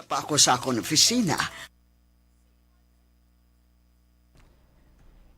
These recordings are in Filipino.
Pa ako sa akong opisina.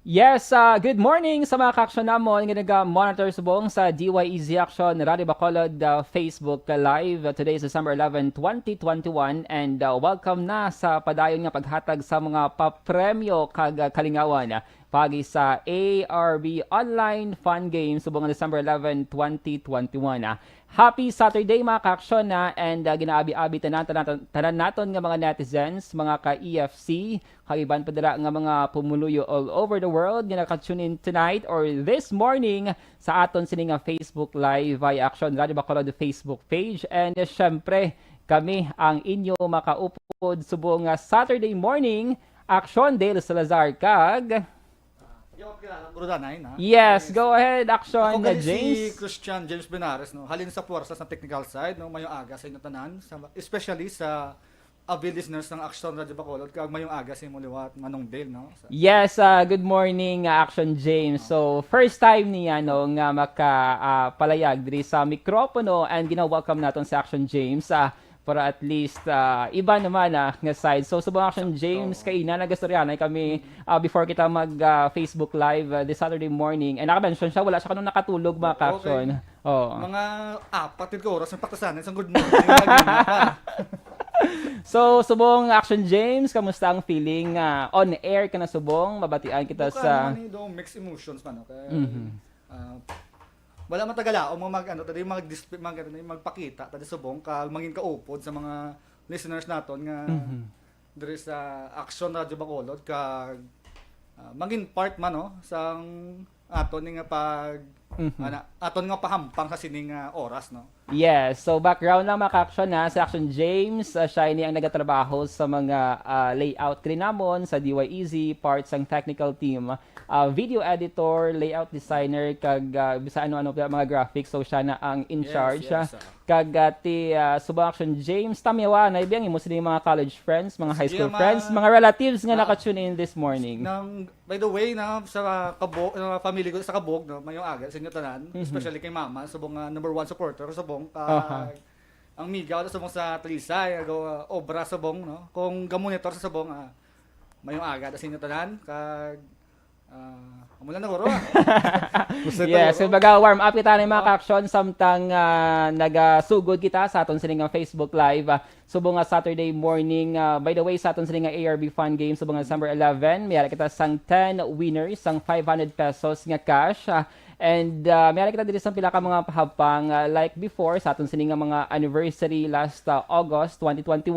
Yes, good morning sa mga ka-action namon nga nag-monitor subong sa DYEZ Action Radio Bacolod Facebook Live. Today is December 11, 2021 and welcome na sa padayon nga paghatag sa mga papremyo kag kalingawan pagi sa ARB Online Fun Games subong December 11, 2021. Happy Saturday mga ka-action na and ginaabi-abi tanan naton nga mga netizens, mga ka-EFC, kagiban pa dira nga mga pumuluyo all over the world nga naka-tune in tonight or this morning sa aton sini nga Facebook Live via Action Radio Bacolod Facebook page. And syempre, kami ang inyo makaupod subong nga Saturday morning Action Dale Salazar kag Yes, go ahead, Action Ako gali James. si Christian James Benares, no? Halin sa puwersa sa technical side, no? Mayong aga sa inyo tanan, especially sa avid listeners ng Action Radio Bacolod, kag mayong aga sa imong liwat Manong Dale, no? Yes, good morning, Action James. So, first time niya no nga makapalayag diri sa mikropono and gina-welcome naton sa Action James para at least iba naman nga side. So, subong Action James kay ina nagastoryanay kami before kita mag Facebook Live this Saturday morning. And naka-mention siya, wala siya kanong nakatulog mga Action. Oh. Mga apat ka oras ng paktasanan sa good morning. Lagi na pa. So, subong Action James, kamusta ang feeling? On air ka na subong, mabatian kita sa... Bukan naman mixed emotions pa, no? Kaya, wala man tagala o magpakita tadi subong kag mangin kaupod sa mga listeners naton nga diri sa Action Radio Bacolod kag mangin part man no sang aton nga pag aton nga pahampang sa sining oras no. Yes, so background lang mga ka-action na sa Action James, siya ini ang nagatrabaho sa mga layout krinamon sa DYEZ, parts ang technical team, video editor, layout designer, kag bisa ano-ano mga graphics, so siya na ang in charge. Yes. Kag ti subang Action James, tamiwa na ibang imo sila mga college friends, mga high school friends, mga relatives nga naka-tune in this morning. By the way na sa kabog family ko sa kabog no mayong aga sa inyo tanan, especially kay mama subong number one supporter subong ang migaw subong sa Talisay obra subong no kung gamonitor sa subong mayong aga sa inyo tanan kag mula na guro. Yes, kumbaga warm up kita ng mga ka-action samtang nagasugod kita sa aton sining Facebook Live subong nga Saturday morning. By the way, sa aton sining ARB Fun Games subong nga December 11, mayara kita sang 10 winners sang 500 pesos nga cash. And mayroon kita dito sa pila ka mga pahabang like before sa aton sining mga anniversary last August 2021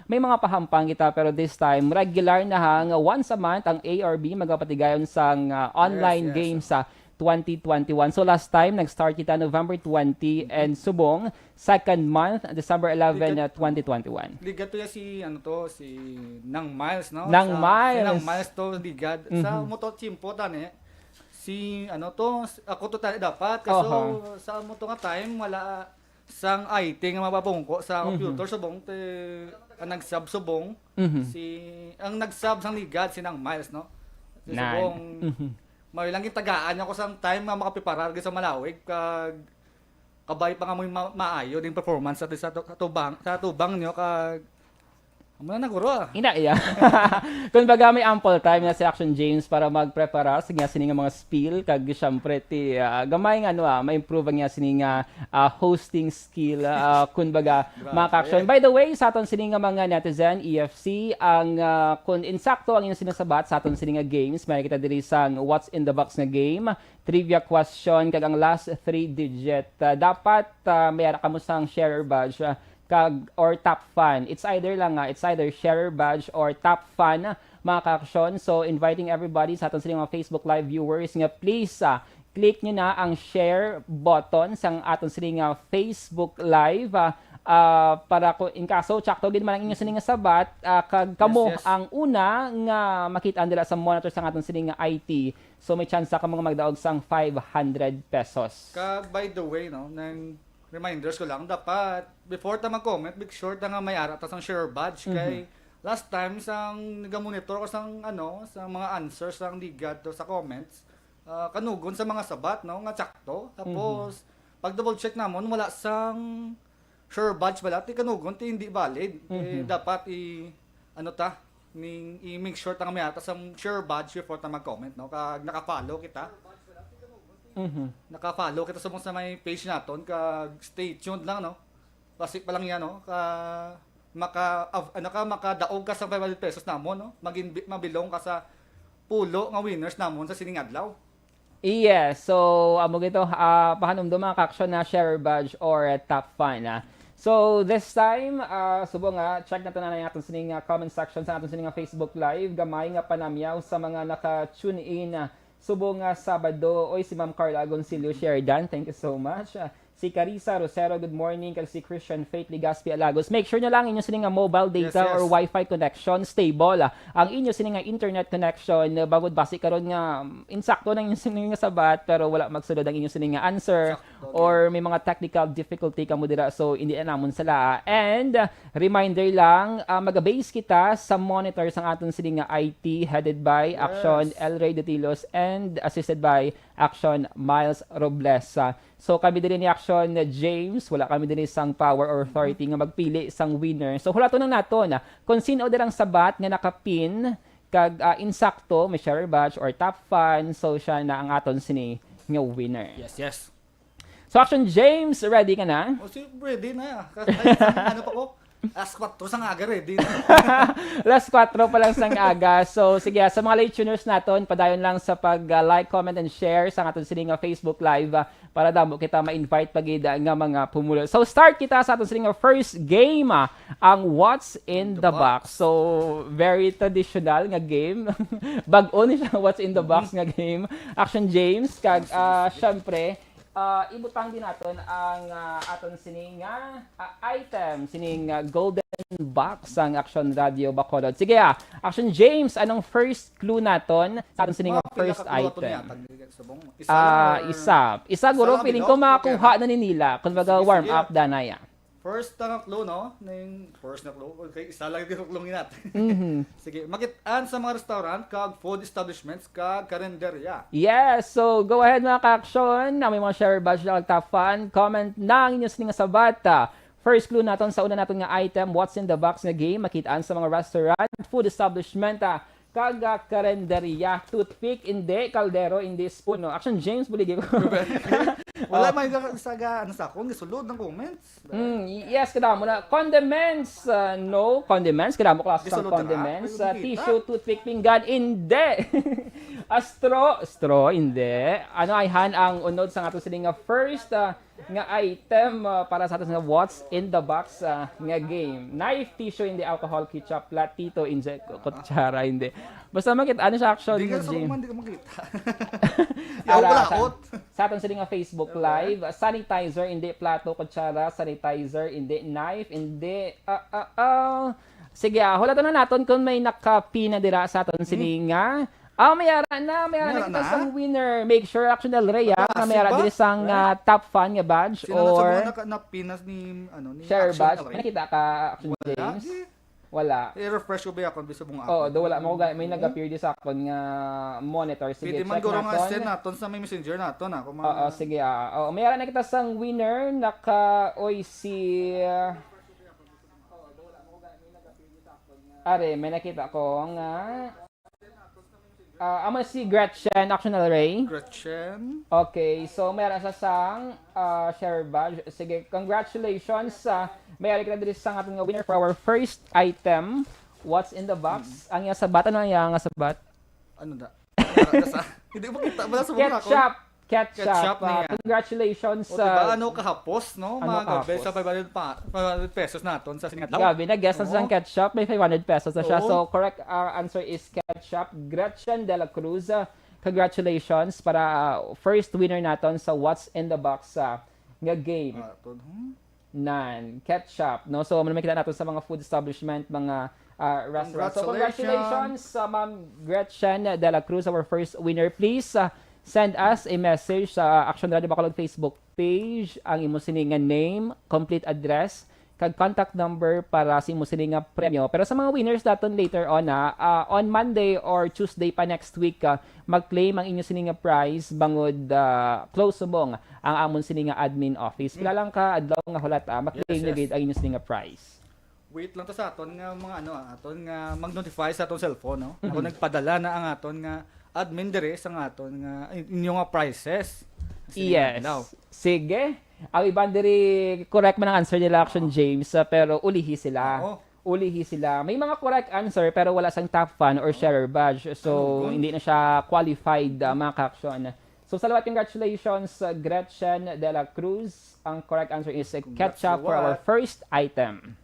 may mga pahampang kita pero this time regular na hang once a month ang ARB magapatigayon sang online games sa 2021. So last time nag-start kita November 20 and subong second month December 11 2021. Ligad to si si Nang Miles no. Nang Miles. Si Nang Miles to ligad sa moto chimpo tani. Si ako to tali dapat kaso sa mo to nga time wala sang IT nga mapapungko sa computer subong te ang nag-sub subong si ang nag-sub sang ligad si Nang Miles no. Si subong may lang tagaan ako sang time nga makapiparar sa Malawig kag kabay pa nga mo maayo din performance sa tubang nyo kag amo na guro Ina iya. Kung baga may ample time na si Action James para magprepara sa nga sining mga spiel kag syempre ti gamay nga ma-improve ang nga sining hosting skill kun baga mga ka-action. By the way, sa aton sining mga netizen EFC ang kun insakto ang inyong sinasabat sa aton sining games, may kita diri sang what's in the box nga game, trivia question kag ang last 3 digit. Dapat mayara kamo sang sharer badge or top fan. It's either sharer badge or top fan mga ka-action. So inviting everybody sa aton sining mga Facebook Live viewers nga please click nyo na ang share button sa aton sining Facebook Live para ko in kaso tsakto gid man ang inyo sining sabat kag kamo ang una nga makita nila sa monitor sa aton sining IT. So may chance ka mga magdaog sang 500 pesos. Kag by the way no nang reminders ko lang dapat before ta mag-comment make sure ta nga may ara ta sang share badge kay last time sang nagamonitor ko sang sa mga answers sang ligad to sa comments kanugon sa mga sabat no nga tsakto tapos pag double check namon wala sang sure badge bala ti kanugon ti hindi valid. Dapat i-make sure ta kami ata sa sure badge before ta mag-comment, no? Kag naka-follow kita. Naka-follow kita sa may page naton, kag stay tuned lang, no? Kasi pa lang yan, no? Makadaog ka sa 500 pesos namon, no? Mabilong ka sa pulo nga winners namon sa sining adlaw. Yes, so amo gito pahanumdum mga kaksyon na share badge or top fan. So this time subong nga check natin na natin sining comment section sa aton sining Facebook live, gamay nga panamyaw sa mga naka-tune in subong nga Sabado. Oy, si Ma'am Carla Agoncillo Sheridan, thank you so much. Si Carissa Rosero, good morning. Kag si Christian Faith Ligaspi Alagos. Make sure nyo lang inyo sining nga mobile data or Wi-Fi connection stable. Ang inyo sining nga internet connection bagod basi karon nga insakto nang inyo sining nga sabat pero wala magsulod ang inyo sining nga answer or may mga technical difficulty kamo dira, so hindi na namon sala. And reminder lang, mag-base kita sa monitors ang aton sining nga IT headed by Action El Rey de Tilos and assisted by Action Miles Robles. So kami din ni Action James, wala kami din isang power or authority nga magpili isang winner. So hulato nang naton kung sino dirang sabat nga nakapin kag insakto may share badge or top fan, so siya na ang aton sini nga winner. Yes. So Action James, ready ka na? O si ready na. Kasi ano pa ko? Alas 4 sang aga ready na. Last 4 pa lang sang aga. So sige, sa mga late tuners naton, padayon lang sa pag-like, comment and share sa aton sining nga Facebook live para damo kita ma-invite pagid nga mga pumulo. So start kita sa aton sining nga first game, ang What's in the Box. So very traditional nga game. Bag-o ni siya What's in the Box nga game. Action James kag syempre ibutang din natin ang aton sining item, sining golden box ang Action Radio Bacolod. Sige Action James, anong first clue naton sa aton sining first item? Isa guro feeling ko makakuha na ni nila kung baga warm up danaya. First na clue, no? First na clue. Okay, isa lang din clue natin. Sige, makitaan sa mga restaurant, kag food establishments, kag karinderya. Yes, so go ahead mga ka-action. May mga share badge na top fan. Comment na ang inyong sining sabat. First clue naton sa una naton nga item, What's in the Box nga game, makitaan sa mga restaurant, food establishment, kag karinderya. Toothpick, hindi. Kaldero, hindi. Spoon, no? Action James, buligi ko. Wala may saga ano sa akong gisulod ng comments. Yes, kada mo na condiments. No, condiments kada mo klase sa condiments. Tissue, toothpick, pinggan, hindi. Straw, hindi. Ano ay ang unod sa ato sining nga first nga item para sa ato nga What's in the Box nga game. Knife, tissue, hindi. Alcohol, ketchup, platito, hindi. Kutsara, hindi. Basta makita ano sa action Di ka James. di ka makita. Wala out. Sa aton sining nga Facebook live, sanitizer, hindi. Plato, kutsara, sanitizer, hindi. Knife, hindi. Sige, hulatan na naton kung may nakapina dira sa aton sining nga. Mayara na kita sa winner. Make sure Action Del Rey na mayara diri sang top fan nga badge or napinas ni share Action badge. Del Rey. Nakita ka Action James? Wala. I-refresh ko ba ako bisa mong Oo, do wala mo may nag-appear di sa akon nga monitor. Sige, pwede man check guro nga naton. send naton sa may messenger naton ako. Oo, sige. Mayara na kita sang winner naka si Are, may nakita ko nga amo si Gretchen, Action Del Rey. Gretchen. Okay, so mayroon sa sang share badge. Sige, congratulations. Mayroon kita diri sang ating winner for our first item. What's in the box? Ang iya sabat, ano ang iya nga sabat? Ano da? Hindi mo kita wala sa mukha ko. Ketchup. Congratulations. O diba, kahapos, no? Ano Mga gabi kahapos? sa 500 pesos naton sa singat. Gabi, nag-guess na sa ketchup. May 500 pesos na siya. Oo. So, correct answer is ketchup. Gretchen de la Cruz. Congratulations para first winner naton sa What's in the Box nga game. Ketchup. No? So, makikita natin sa mga food establishment, mga restaurants. So, congratulations sa Ma'am Gretchen de la Cruz, our first winner. Please send us a message sa Action Radio Bacolod Facebook page, ang imo sininga name, complete address, kag contact number para si mo sini nga premyo. Pero sa mga winners daton later on on Monday or Tuesday pa next week mag-claim ang inyo sini nga prize bangod close subong ang amon sini nga admin office. Pila lang ka adlaw nga hulat mag-claim Yes, gid ang inyo sini nga prize. Wait lang to sa aton nga mga aton nga mag-notify sa aton cellphone, no? Ako nagpadala na ang aton nga admin dire sa aton nga inyo nga prices. Yes. Sige. Ang iban diri correct man ang answer nila Action James pero ulihi sila. Oo. Ulihi sila. May mga correct answer pero wala sang top fan or sharer badge. So hindi na siya qualified mga ka-action. So salamat, congratulations Gretchen de la Cruz. Ang correct answer is ketchup for our first item.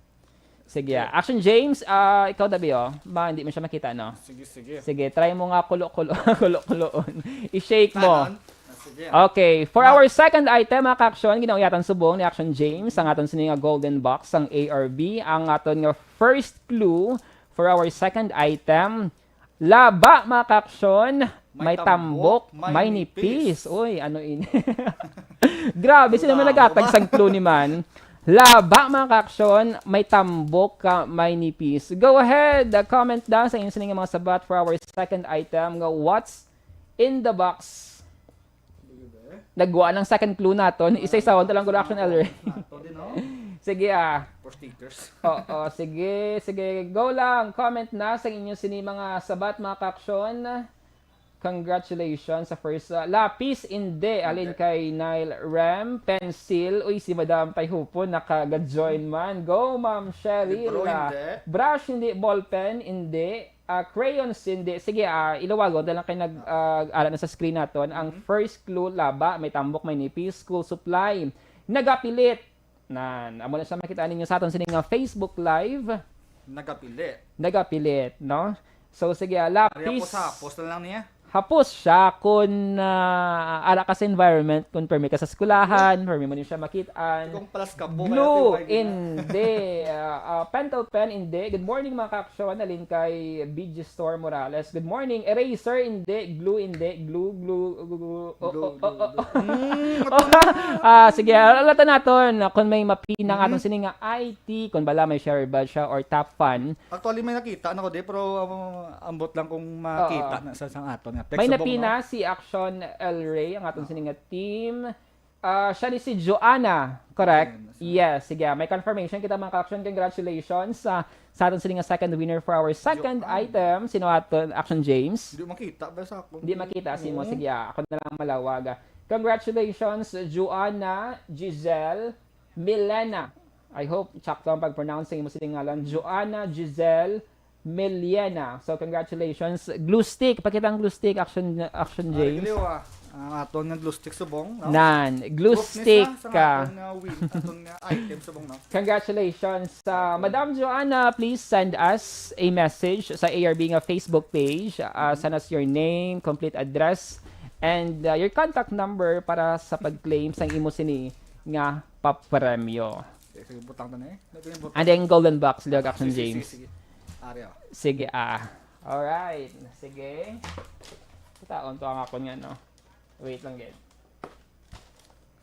Sige. Action James, ikaw dabi ba hindi mo siya makita no? Sige. Sige, try mo nga kulo-kuloon. I-shake mo. Tanon. Sige. Okay, for our second item, mga ka-action, ginauyatan subong ni Action James, ang aton sini nga golden box, ang ARB, ang aton nga first clue for our second item, laba, mga ka-action, may tambok, may nipis. Uy, ano ini? Grabe, sino man nagatag sang clue ni man. Laba, mga ka-action, may tambok, may nipis. Go ahead, comment down sa inyo sini nga mga sabat for our second item, nga what's in the box. Nagwa ng second clue naton. Isa-isawan talang good action Ellery. Sige For stickers. Oo, sige. Go lang. Comment na sa inyo sini mga sabat mga ka-action. Congratulations sa first lapis hindi. Alin kay Nile Rem. Pencil. Uy, si Madam Tayhupon naka-join man. Go, Ma'am Cheryl. Libro, hindi. Brush hindi. Ballpen hindi. Crayons hindi. Sige, ilawago. Dahil lang kayo nag-aral na sa screen natin. Ang first clue, laba, may tambok, may nipis, school supply. Nagapilit. Amo na siya makita ninyo sa atin sining Facebook Live. Nagapilit, no? So, sige, lapis. Hapos na lang niya. Hapos siya kung ara ka sa environment, kung permi ka sa skulahan, permi mo din siya makitaan. Kung palas ka po. Glue, hindi. Pentel pen, hindi. Good morning mga ka-action. Alin kay BG Store Morales. Good morning. Eraser, hindi. Glue, hindi. Glue. Sige, alatan natin kung may mapinang atong sining nga IT, kung bala may share badge siya or top fan. Actually may nakita na ko di pero ambot lang kung makita na sa sang aton nga. May napina si Action El Rey, ang atong sining nga team. Siya ni si Joanna, correct? Yes, sige. May confirmation kita mga ka-action. Congratulations sa aton sining nga second winner for our second item. Sino aton? Action James? Hindi makita ba sa ako? Hindi makita si mo. Sige, ako na lang malawag. Congratulations, Joanna, Giselle, Milena. I hope sakto ang pag-pronouncing mo sining ngalan. Joanna, Giselle, Miliena. So, congratulations. Glue stick. Pakita ang glue stick, Action James. Ang aton nga glue stick subong. No? Glue stick ka. Aton nga item subong. No? Congratulations. Madam Joanna, please send us a message sa ARB nga Facebook page. Send us your name, complete address, and your contact number para sa pag-claim sa imo sini nga papremyo. Sige, butang na eh. And then golden box, Log Action James. Sige. Alright. Sige. Taon to ang ako nga, no? Wait lang, get.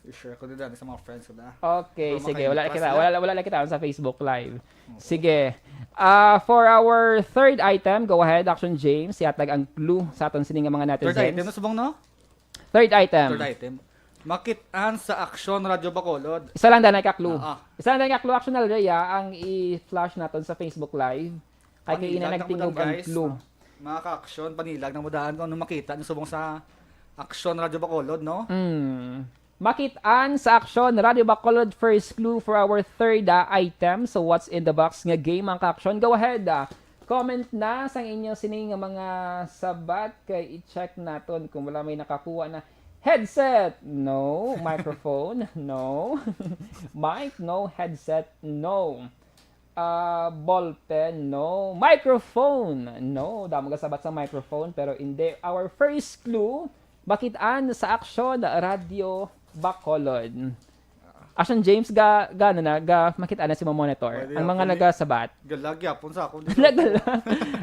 I-share ko din sa mga friends ko na. Okay, sige. Wala lang kita sa Facebook Live. Sige. For our third item, go ahead, Action James. Yatag ang clue sa aton sining mga netizens. Third item na subong, no? Third item. Makitaan sa Action Radio Bacolod. Isa lang dahil ka-clue. Isa lang dahil ka-clue, Action Alreya, ang i-flash natin sa Facebook Live. Kaya kayo na nagtingog ang clue. Mga ka-action, panilag ng mudaan ko nung makita nyo subong sa Action Radio Bacolod, no? Makitaan sa Action Radio Bacolod, first clue for our third item. So what's in the box nga game ang ka-action? Go ahead. Comment na sa inyo sining mga sabat kay i-check naton kung wala may nakakuha na headset. No. Microphone. No. Mic. No. Headset. No. Ballpen. No. Microphone. No. Damo ka sabat sa microphone pero hindi. Our first clue, makitaan sa Action Radio Bacolod. Action James, gano na, makita na si mo monitor. Pwede Ang mga ako ni- nagasabat. Galag yapon sa ako. Gala.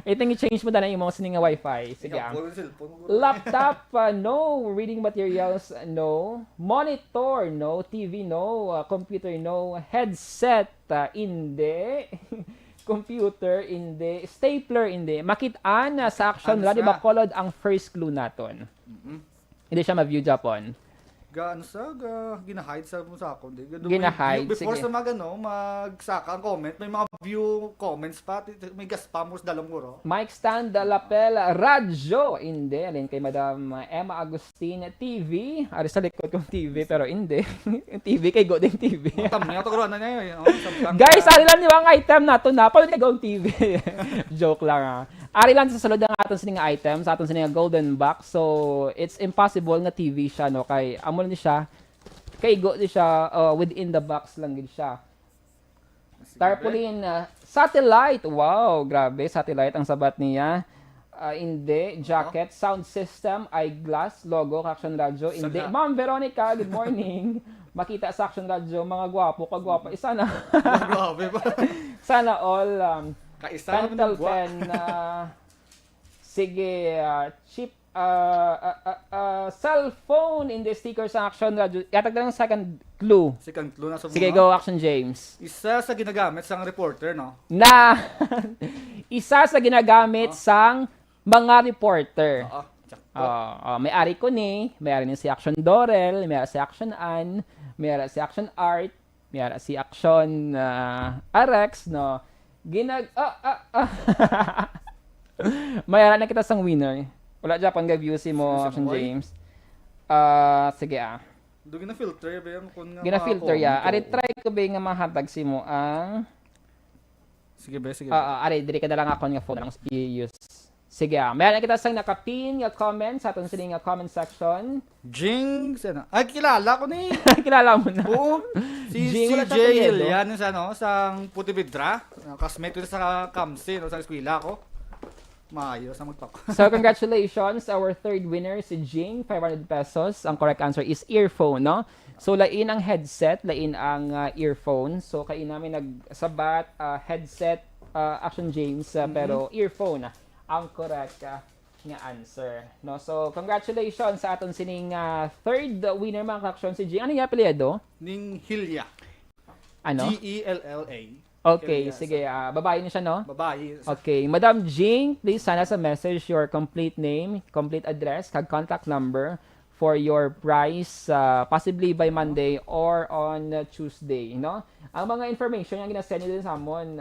I think i-change mo na lang yung mga sining nga wifi. Sige ah. Yapon yung cellphone ko. Laptop, no. Reading materials, no. Monitor, no. TV, no. Computer, no. Headset, hindi. Computer, hindi. Stapler, hindi. Makitaan na sa action, Ano di sa? ba kolod ang first clue naton? Hindi siya ma-view Japon. Ano sa ginahide sa mo sa ako. Ginahide, Before sige. sa magsaka ang comment, may mga view comments pa, may gaspamos dalawang guro. Mic stand, lapel, radyo, hindi. Alin kay Madam Emma Agustin, TV. Ari sa likod kong TV, pero hindi. Yung TV kay Goding TV. Tamni ato guro na niya yun. Guys, ari lang yung item nato na. Paano kay TV? Joke lang ah. Ari lang sa sulod ng aton sining item, sa aton sining golden box. So, it's impossible nga TV siya, no? Kay, amo ni siya, kay go di siya, within the box lang gid siya. Tarpaulin, satellite. Wow, grabe. Satellite ang sabat niya. Hindi. Jacket, sound system, eyeglass, logo, Action Radio. Hindi. Ma'am Veronica, good morning. Makita sa Action Radio, mga gwapo, kagwapa. Isa na. Grabe ba? Sana all. Kaisa Pentel pen. Sige. Chip. Cellphone in the sticker sa Action Radio. Yatag na ng second clue. Second clue na sa Sige, go Action James. Isa sa ginagamit sa reporter, no? Na isa sa ginagamit sang mga reporter. Oo. May ari ko ni, may ari ni si Action Dorel, may ari si Action Ann, may ari si Action Art, may ari si Action Arex, no. May ari na kita sang winner. Wala dyan pang view si mo, Sino si Action Moy? James. Sige Do gina-filter ba yan kung nga Gina-filter ya. comment, Ari oo. try ko ba nga mahatag si mo ang Sige ba, sige. ari diri ka na lang ako nga phone lang i-use. Sige mayroon na kita sang nakapin nga comment sa aton sining nga comment section. Jinx, ano? Ay, kilala ko ni. Kilala mo na. Oo. Si Jing, wala CJ sa apelyido. Hilian, yung sa, ano, sa Puti-Vidra. Kasmate ko sa Kamsi, no, sa eskwela ko. Maayos na magpako. So congratulations, our third winner si Jing, 500 pesos. Ang correct answer is earphone, no? So lain ang headset, lain ang earphone. So kain namin nagsabat headset Action James pero earphone ang correct nga answer, no? So congratulations sa aton sining third winner mga ka-action si Jing. Ano yung apelyido? Ning Hilya. Ano? G-E-L-L-A. Okay, Hilya, sige. Babae niya siya, no? Babae. Okay, Madam Jing, please send us a message, your complete name, complete address, kag contact number for your prize, possibly by Monday or on Tuesday, no? Ang mga information yung ginasend nyo din sa amon,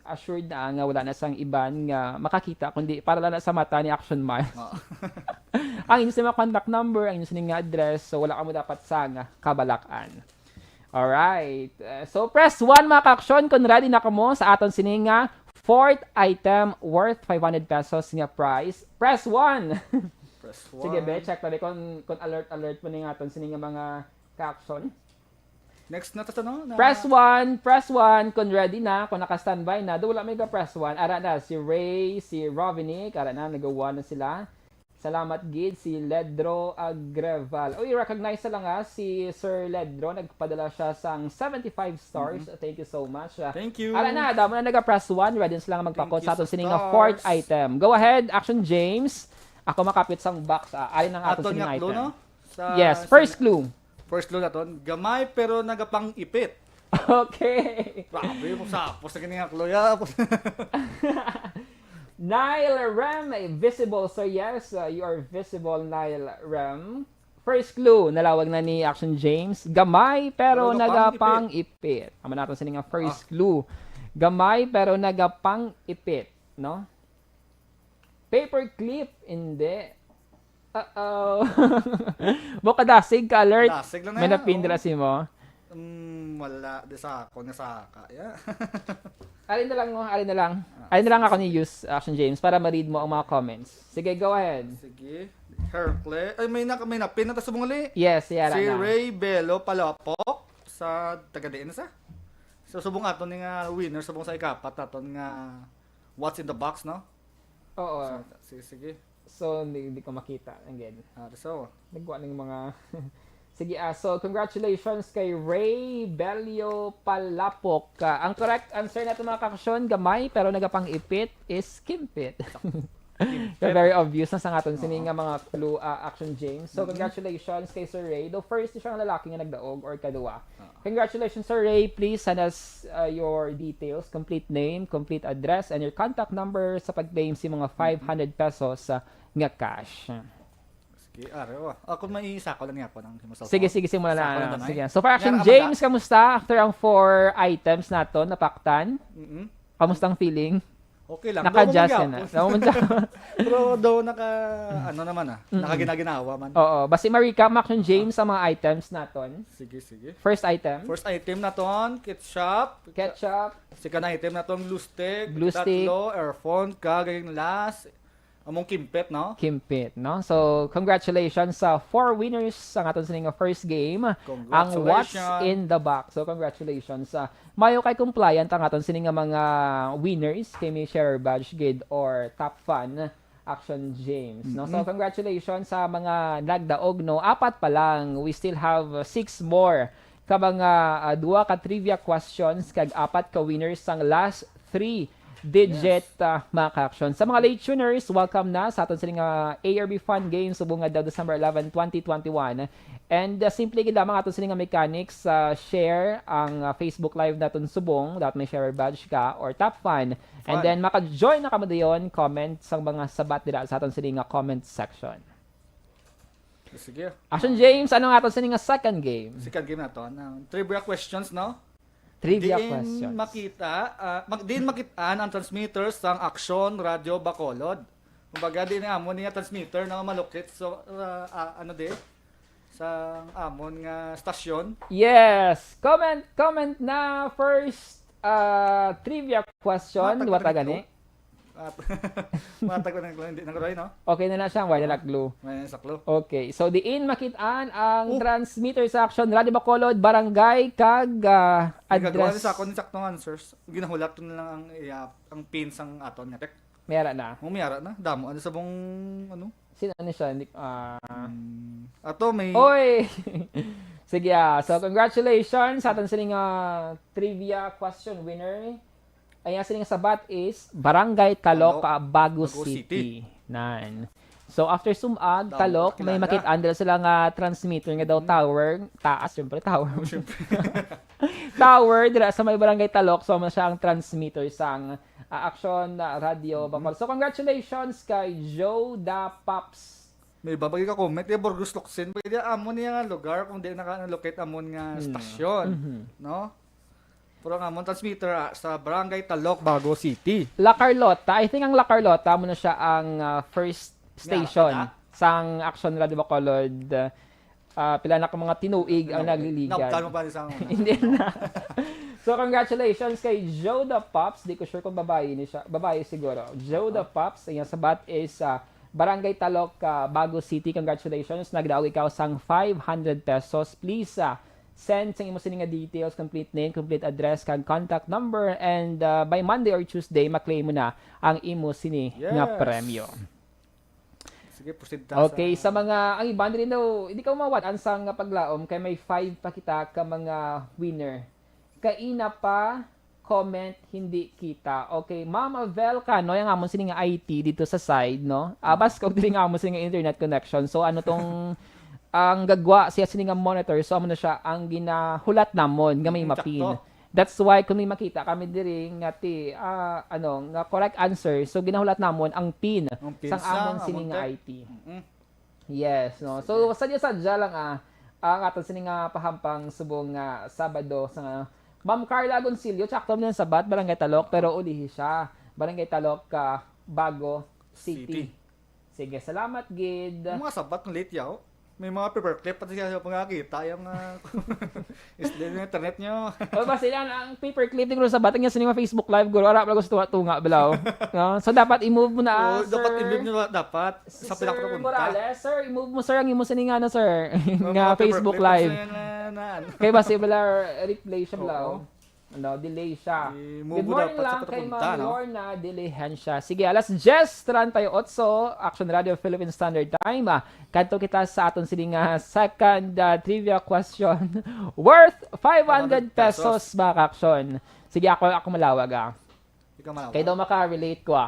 assured na nga wala na sang iban nga makakita, kundi para lang na sa mata ni Action Miles. Oh. Ang inyo sa mga contact number, ang inyo sa nga address, so wala ka mo dapat sang kabalakan. Alright. So, press 1 mga ka-action kung ready na ka mo sa aton sining nga fourth item worth 500 pesos nga prize. Press 1! Press 1. Sige, be, check tabi kung alert mo nga aton sining nga mga ka-action. Next na to, no? Press 1 kung ready na, kung naka-standby na. Do wala may ka press 1. Ara na, si Ray, si Rovinic, ara na, nagawa na sila. Salamat gid si Ledro Agreval. Uy, recognize na lang si Sir Ledro. Nagpadala siya sang 75 stars. Thank you so much. Thank you. Ala na, damo na naga-press 1. Ready na sila nga magpakot Thank you sa aton sa sining nga stars. fourth item. Go ahead, Action James. Ako makapit sang box. Alin ang aton Aton sining nga item. clue, no? Yes, first clue. First clue na to. Gamay pero nagapang ipit. Okay. Grabe, sapos na ganyan nga clue. Ya. Nile Rem, visible. So yes, you are visible, Nile Rem. First clue, nalawag na ni Action James. Gamay pero Pero nagapang ipit. Ama natin sa nga first clue. Gamay pero nagapang ipit, no? Paper clip, hindi. Uh-oh. Buka dasig ka alert. Dasig lang na May yan, napindra si mo. Wala. Di sa ako. Nasaka. Yeah. Alin na lang mo, alin na lang. Alin na lang ako ni use Action James para ma-read mo ang mga comments. Sige, go ahead. Sige. Hercle. Ay, may napin na sa bungali. Yes, yara Si na. Ray Bello Palapok sa taga-diin na sa. So, subong aton nga winner, subong sa ikapat aton nga what's in the box, no? Oo. Sige, sige. So, hindi ko makita. Again. So, Nagwa ng mga Sige, so congratulations kay Ray Belio Palapok. Ang correct answer natin mga kakasyon, gamay, pero nagapang-ipit is kimpit. Very obvious na sa aton sininga mga clue action James. So congratulations kay Sir Ray. Though first siyang lalaki nga nagdaog or kadua. Congratulations Sir Ray. Please send us your details, complete name, complete address, and your contact number sa pag-claim si mga 500 pesos nga cash. Sige, arewa. Ako may isa ko lang ako ng himasal. Sige, simulan Sako lang na. danay. Sige. So for action Yan, James, kamusta? After ang 4 items nato napaktan, Mm-mm. kamusta ang feeling? Okay lang. Naka-adjust Daw yan na. magyapon. Pero daw ano naman nakaginaginawa man. Oo. Basta ma-recap action James sa mga items naton. Sige. First item, First item na ton, ketchup. ketchup, Second item na ton, glue stick. Glue stick. Tatlo, earphone, kagayong last. Among kimpet, no? kimpit, no? So, congratulations sa 4 winners sa aton sining first game. Ang What's in the Box. So, congratulations sa mayo kay compliant ang aton sining mga winners kay may share badge gid or top fan action James, no? So, congratulations sa mga nagdaog, no? 4 pa lang. We still have 6 more ka mga 2 ka trivia questions kag 4 ka winners sang last 3 digit mga ka-action. Sa mga late tuners, welcome na sa aton sining ARB Fun Games subungad daw December 11, 2021. And simply gid lamang aton sining mechanics share ang Facebook Live naton subong dapat may share badge ka or top fan. And then maka-join na kamo dayon comment sang mga sabat dira sa aton sining comment section. Sige. Action James, ano nga aton sining second game? Second game na to. Trivia questions, no? Trivia Diin questions. Diin makitaan ang transmitters sang Aksyon Radio Bacolod. Kumbaga din amon niya transmitter na malukit so sa amon nga stasyon. Yes! Comment na first trivia question. Wata gani? Matag ko hindi nagroy, no? Okay na siya. Why na glue? May saklo. Okay. So, diin makitaan ang transmitter sa Action Radio Bacolod, Barangay, kag Nagagawa address. sa ako ni saktong answers. Ginahulat ko na lang ang pins ang aton nga tek. Mayara na. Mumiyara na. Damo ano sa bong Sino ano siya? Ato may Oy! Sige So, congratulations sa atin sining trivia question winner. Ayan sining sabat is Barangay Talok, Bago City. Nan. So after sumag Talok, may makitaan dila sila nga transmitter nga daw tower, taas syempre tower. Tower dira sa may Barangay Talok, so man siya ang transmitter sang Action Radio Bacolod. So congratulations kay Joe Da Pops. may babagi ka comment Burgos Locsin pwede amon niya nga lugar kung di naka-locate amon nga stasyon, no? Pero nga amon transmitter sa Barangay Talok, Bago City. La Carlota, I think ang La Carlota mo na siya ang first station sang Action Radio Bacolod. Pila na ka mga tinuig ang nagliligan. Naptan mo pa rin sa mga. Hindi na. So congratulations kay Joe the Pops. Di ko sure kung babae ni siya. Babae siguro. Joe the Pops. Ang sabat is Barangay Talok, Bago City. Congratulations. Nagdaog ikaw sang 500 pesos. Please send sa imo sining details, complete name, complete address, kag contact number, and by Monday or Tuesday maklaim mo na ang imo sini nga premyo. Sige, proceed ta. Okay, sa mga ang iba rin daw, hindi ka umawat ansang nga paglaom kay may 5 pa kita ka mga winner. Kaina pa comment hindi kita. Okay, Ma'am Avel ka no, yang amon sini nga IT dito sa side no. Bas kog dili nga amon sini nga internet connection. So ano tong ang gagwa siya sini nga monitor, so amo na siya ang ginahulat namon nga may mapin. That's why kung may makita kami diri nga nga correct answer, so ginahulat namon ang pin sang amon sini nga IT. Yes, no. So sadya lang ang aton sini nga pahampang subong nga Sabado sa Ma'am Carla Goncillo, sakto man sa Sabat, Barangay Talok, pero ulihi siya. Barangay Talok, Bago City. Sige, salamat gid. Mga sabat ng late yaw. May mga paperclip pati siya pangakita yung is din yung internet nyo. O ba sila ang paperclip din sa batang niya sa mga Facebook Live guro ara pala gusto tunga belaw. No? So dapat i-move mo na sir. Dapat i-move nyo dapat sa pinakapunta. Morales, sir, i-move mo sir ang imo sa nga na sir nga Facebook Live. Kay ba sila replay siya belaw. delay siya. Move Good morning dapat sa lang kay pagpunta, Ma'am no? Lorna, delayhan siya. Sige, alas 10:38, Action Radio Philippine Standard Time. Kanto kita sa aton sining second trivia question worth 500 pesos mga ka-action. Sige, ako malawag Ikaw malawag. Kaya daw maka-relate ko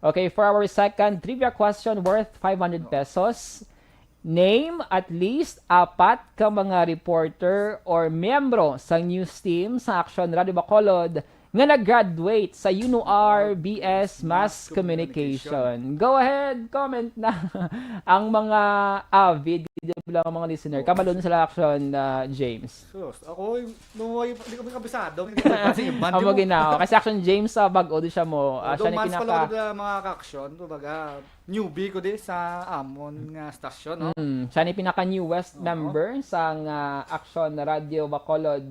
Okay, for our second trivia question worth 500 pesos, name at least 4 ka mga reporter or miyembro sa news team sa Action Radio Bacolod nga nag-graduate sa UNOR BS Mass Communication. Go ahead, comment na ang mga avid lang ang mga listener. Kamalun sila Action, James. Sus, ako, hindi ko kabisado. Hindi ko kasi band Amo ginawa. Kasi Action James sa bag-o di siya mo. Siya ni Domans pinaka... pala ko mga ka-action. Baga, newbie ko di sa Amon nga stasyon, no? Siya ni pinaka newest member sa Action Radio Bacolod.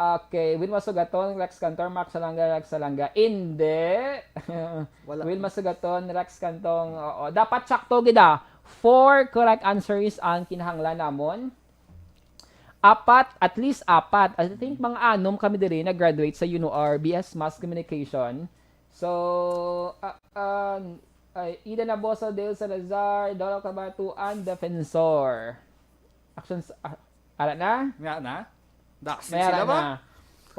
Okay, Wilma Sugaton, Rex Cantor, Max Salanga. Hindi. Wala. Wilma Sugaton, Rex Cantong. Oo. Dapat sakto gida. 4 correct answers ang kinahanglan namon. At least 4. I think mga anom kami diri nag-graduate sa UNOR BS Mass Communication. So, Ida Naboso, Dale Salazar, Dolo Cabatuan, Defensor. Actions, ala na? Nga na? Daxin Mayroon sila ba? na.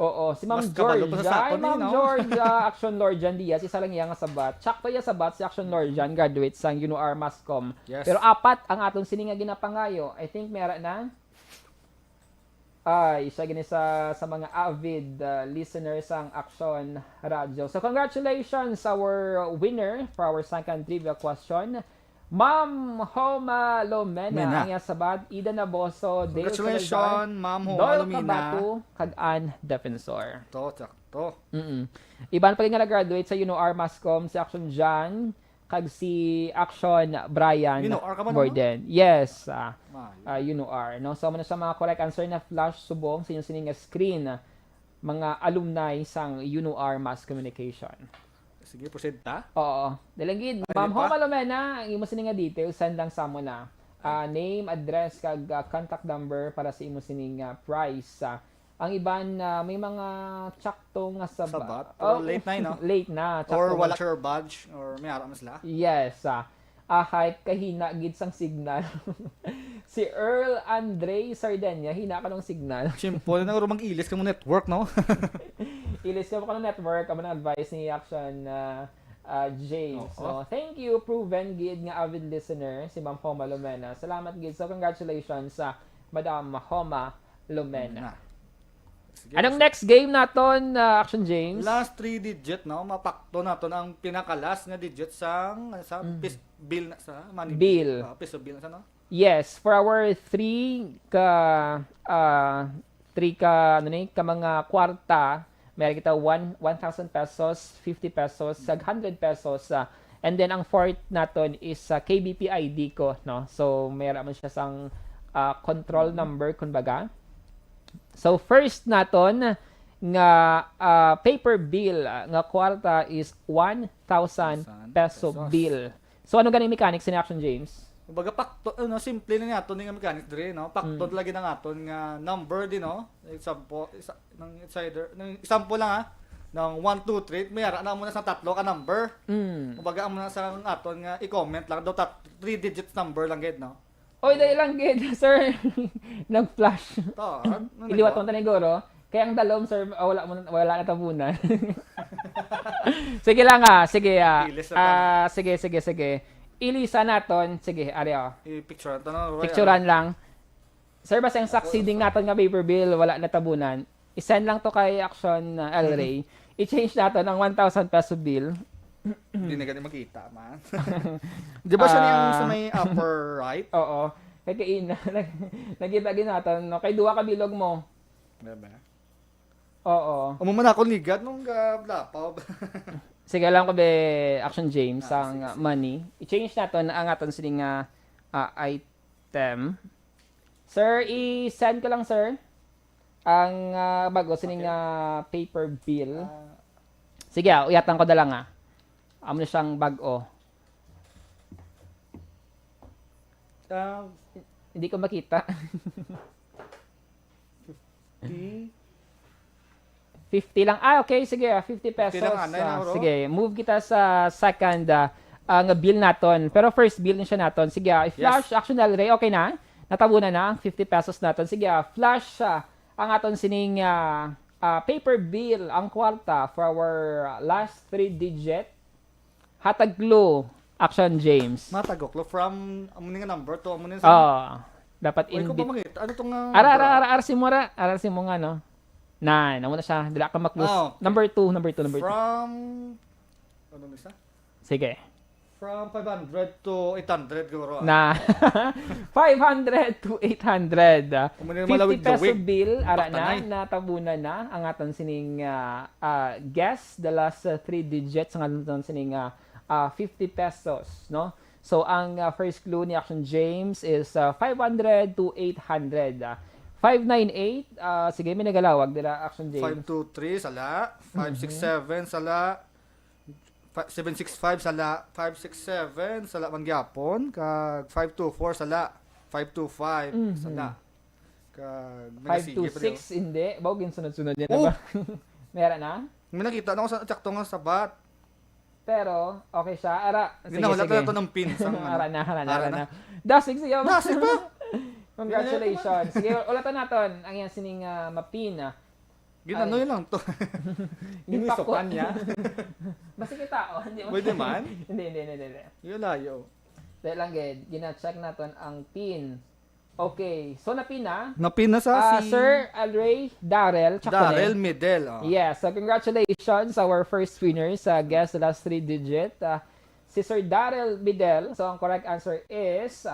Oo, si Ma'am Mas kabalo pa sa Georgia. sakon Ma'am no? Georgia, Action Lord Jan Diaz. Isa lang iya nga sabat. Tsakto iya sabat si Action Lord Jan, graduate sa UNOR Masscom. Yes. Pero 4 ang aton sininga ginapangayo. I think meron na. Isa gini sa mga avid listeners ang Action Radio. So congratulations our winner for our second trivia question. Ma'am Homa Lomena, ang iya sabat, Ida Naboso, Dale Salazar, Congratulations, Ma'am Homa Doyle Lumina. Cabatu, kag Ann Defensor. Sakto. Iban pa rin nga nag-graduate sa UNOR Masscom si Action Jan, kag si Action Brian UNOR ka ba Borden. Yes, Mayo. UNOR. No? So, muna sa mga correct answer na flash subong sa inyong sining screen, mga alumni sang UNOR Mass Communication. Sige, proceed ta. Oo. Dalangid, Ma'am Homa Lomena, ang imo sining nga details, send lang sa mo na. Name, address, kag contact number para sa imo sining prize. Ang iban may mga tsakto nga Sabat. Or late na, no? Late na. Or tsakto wala nga- sure badge. Or may araw sila. Yes. Kahit kahina gid sang signal. Si Earl Andre Sardenya, hina ka ng signal. Simple na mag-ilis ka mo network, no? Ilis ko ka ng network, ang advice ni Action James. So, thank you, proven gid nga avid listener, si Ma'am Homa Lomena. Salamat gid. So, congratulations sa Madam Homa Lomena. Sige, Anong next game naton, Action James? last 3 digit, no? Mapakto naton ang pinaka-last nga digit sa piece bill na sa money Bill. Piece of bill na sa, no? Yes, for our 3 ka mga kwarta, meron kita 1,000 pesos, 50 pesos, 100 pesos, and then ang fourth naton is KBP ID ko, no? So meron man siya sang control number kumbaga. So first naton nga paper bill nga kwarta is 1,000 peso bill. So ano ganing mechanics ni Action James? Kumbaga pakto, simple na nga aton nga mechanics dire, no? Pakto lagi na aton nga number din, no? Example, ng example lang ng 1 2 3, may ara na mo na sa tatlo ka number. Kumbaga amo na sa aton nga i-comment lang daw 3 digits number lang gid, no? Oy, dahil lang gid, sir. Nag-flash. To, Iliwat mo taniguro. Kaya ang dalom, sir, wala na tabunan. Sige lang sige. Ilis na Sige. Ilisa naton. Sige, ari i-picture to, no? Picturean lang. Sir, basta yung succeeding naton nga paper bill, wala na tabunan. I-send lang to kay Action El Rey. I-change naton ng 1,000 peso bill. Hindi na ganun makita, man. Di ba siya yung sa may upper right? Oo. Kaya nagkita naton. No? Kay duwa ka bilog mo. Diba? Oo. Umuman ako ligad nung blapaw. Sige lang ko be Action James ang money. I-change natin ang aton sining item. Sir, i-send ko lang, sir. Ang bago sining paper bill. Sige, uyatan ko na lang Amo na siyang bago. Uh, Hindi ko makita. 50 lang. Okay, sige, 50 pesos. 50 lang, anay na, bro. Sige, move kita sa second nga bill naton. Pero first bill din siya naton. Sige, i-flash action ray, okay na? Natabunan na ang 50 pesos naton. Sige, flash ang aton sining paper bill, ang kwarta for our last 3 digit. Hatag clue, action James. Matagok lo from amo nga number to amo sa. Dapat Uy, in ko ba mangit? Ano tong Ara si mo nga no. Amo na siya. Dila ka makbus. Number 2. From ano nisa? Sige. From 500 to 800 siguro. Na 500 to 800. 50 Kumanin peso bill ara na Baktanay. natabunan na ang aton sining guess the last 3 digits ang aton sining 50 pesos, no? So ang first clue ni Action James is 500 to 800. 598 sige may nagalawag dira Action James. 523 sala, 567 sala, 765 sala, 567 sala mangyapon kag 524 sala, 525 sala. Kag 526 hindi. Bawgin sunod-sunod yan Oh! na ba? Meron na? May nakita na ako sa tsakto nga sabat. Pero okay siya. Ara. Sige, Ginawala sige. ko to ng pin sa Ara na. Ara na. Dasig siya. Dasig ba? Congratulations. Sige, ulatan natin ang yan sining mapin. Ginanoy lang to. Ginisukan niya. Basta kita, hindi mo. Pwede man? Hindi. Yun layo. Dahil lang, gina-check natin ang pin. Okay, so napin na. Napin na sa si Sir Alray Darrell Chaconet. Darrell Medel. Oh. Yes, so congratulations our first winner sa guess the last 3 digit. Si Sir Darrell Medel. So ang correct answer is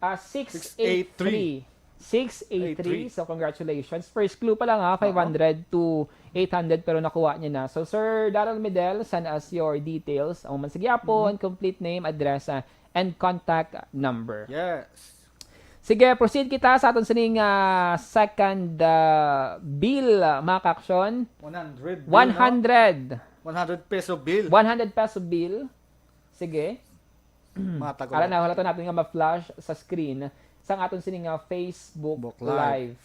683. 683. So congratulations. First clue pa lang 500 to 800 pero nakuha niya na. So Sir Darrell Medel, send us your details. Ang mansigyapon, complete name, address, and contact number. Yes. Sige, proceed kita sa aton sining second bill, mga ka-action. 100 bill, 100. 100 peso bill. 100 peso bill. Sige. Matago. Ara na, wala to natin nga ma-flash sa screen sa aton sining Facebook Live.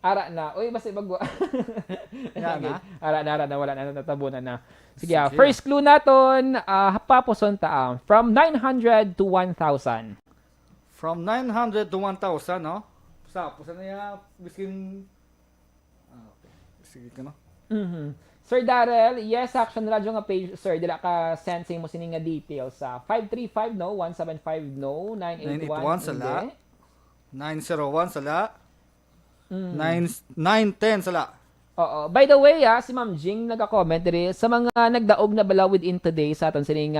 Ara na. Uy, basta ibagwa. Yan na. Ara na, wala na, natabunan na. Sige, first clue naton, papuson taang. From 900 to 1,000. From 900 to 1,000, no? Sa na ya biskin okay. Sige ka no. Sir Darrell, yes, Action Radyo nga page, sir. Dila ka send sa mo sining nga details sa 535 no, 175 no, 981 sala. hindi. 901 sala. 910 sala. Oo. By the way, si Ma'am Jing nagka-comment diri sa mga nagdaog na bala within today sa aton sining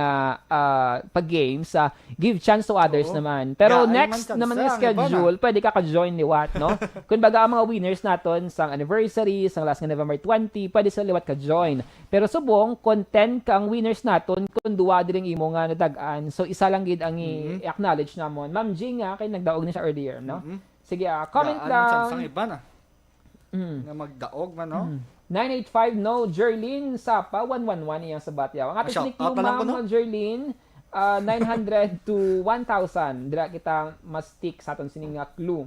pag-games, give chance to others naman. Pero next naman yung schedule, pwede ka ka-join ni Watt, no? Kung baga ang mga winners naton sang anniversary, sang last nga November 20, pwede sa liwat ka-join. Pero subong, content ka ang winners naton kung duwa diring imo nga nadagaan. So isa lang gid ang i-acknowledge namon. Ma'am Jing kay nagdaog na siya earlier, no? Sige, comment down. Sang iba na. Nga magdaog man, no? 985 no, Jerlyn Sapa 111 iyang sa Batyaw. Ang ating Shout sneak out na lang ko, no? Ma'am Jerlyn 900 to 1,000. Dira kita mas-stick sa aton sining nga clue.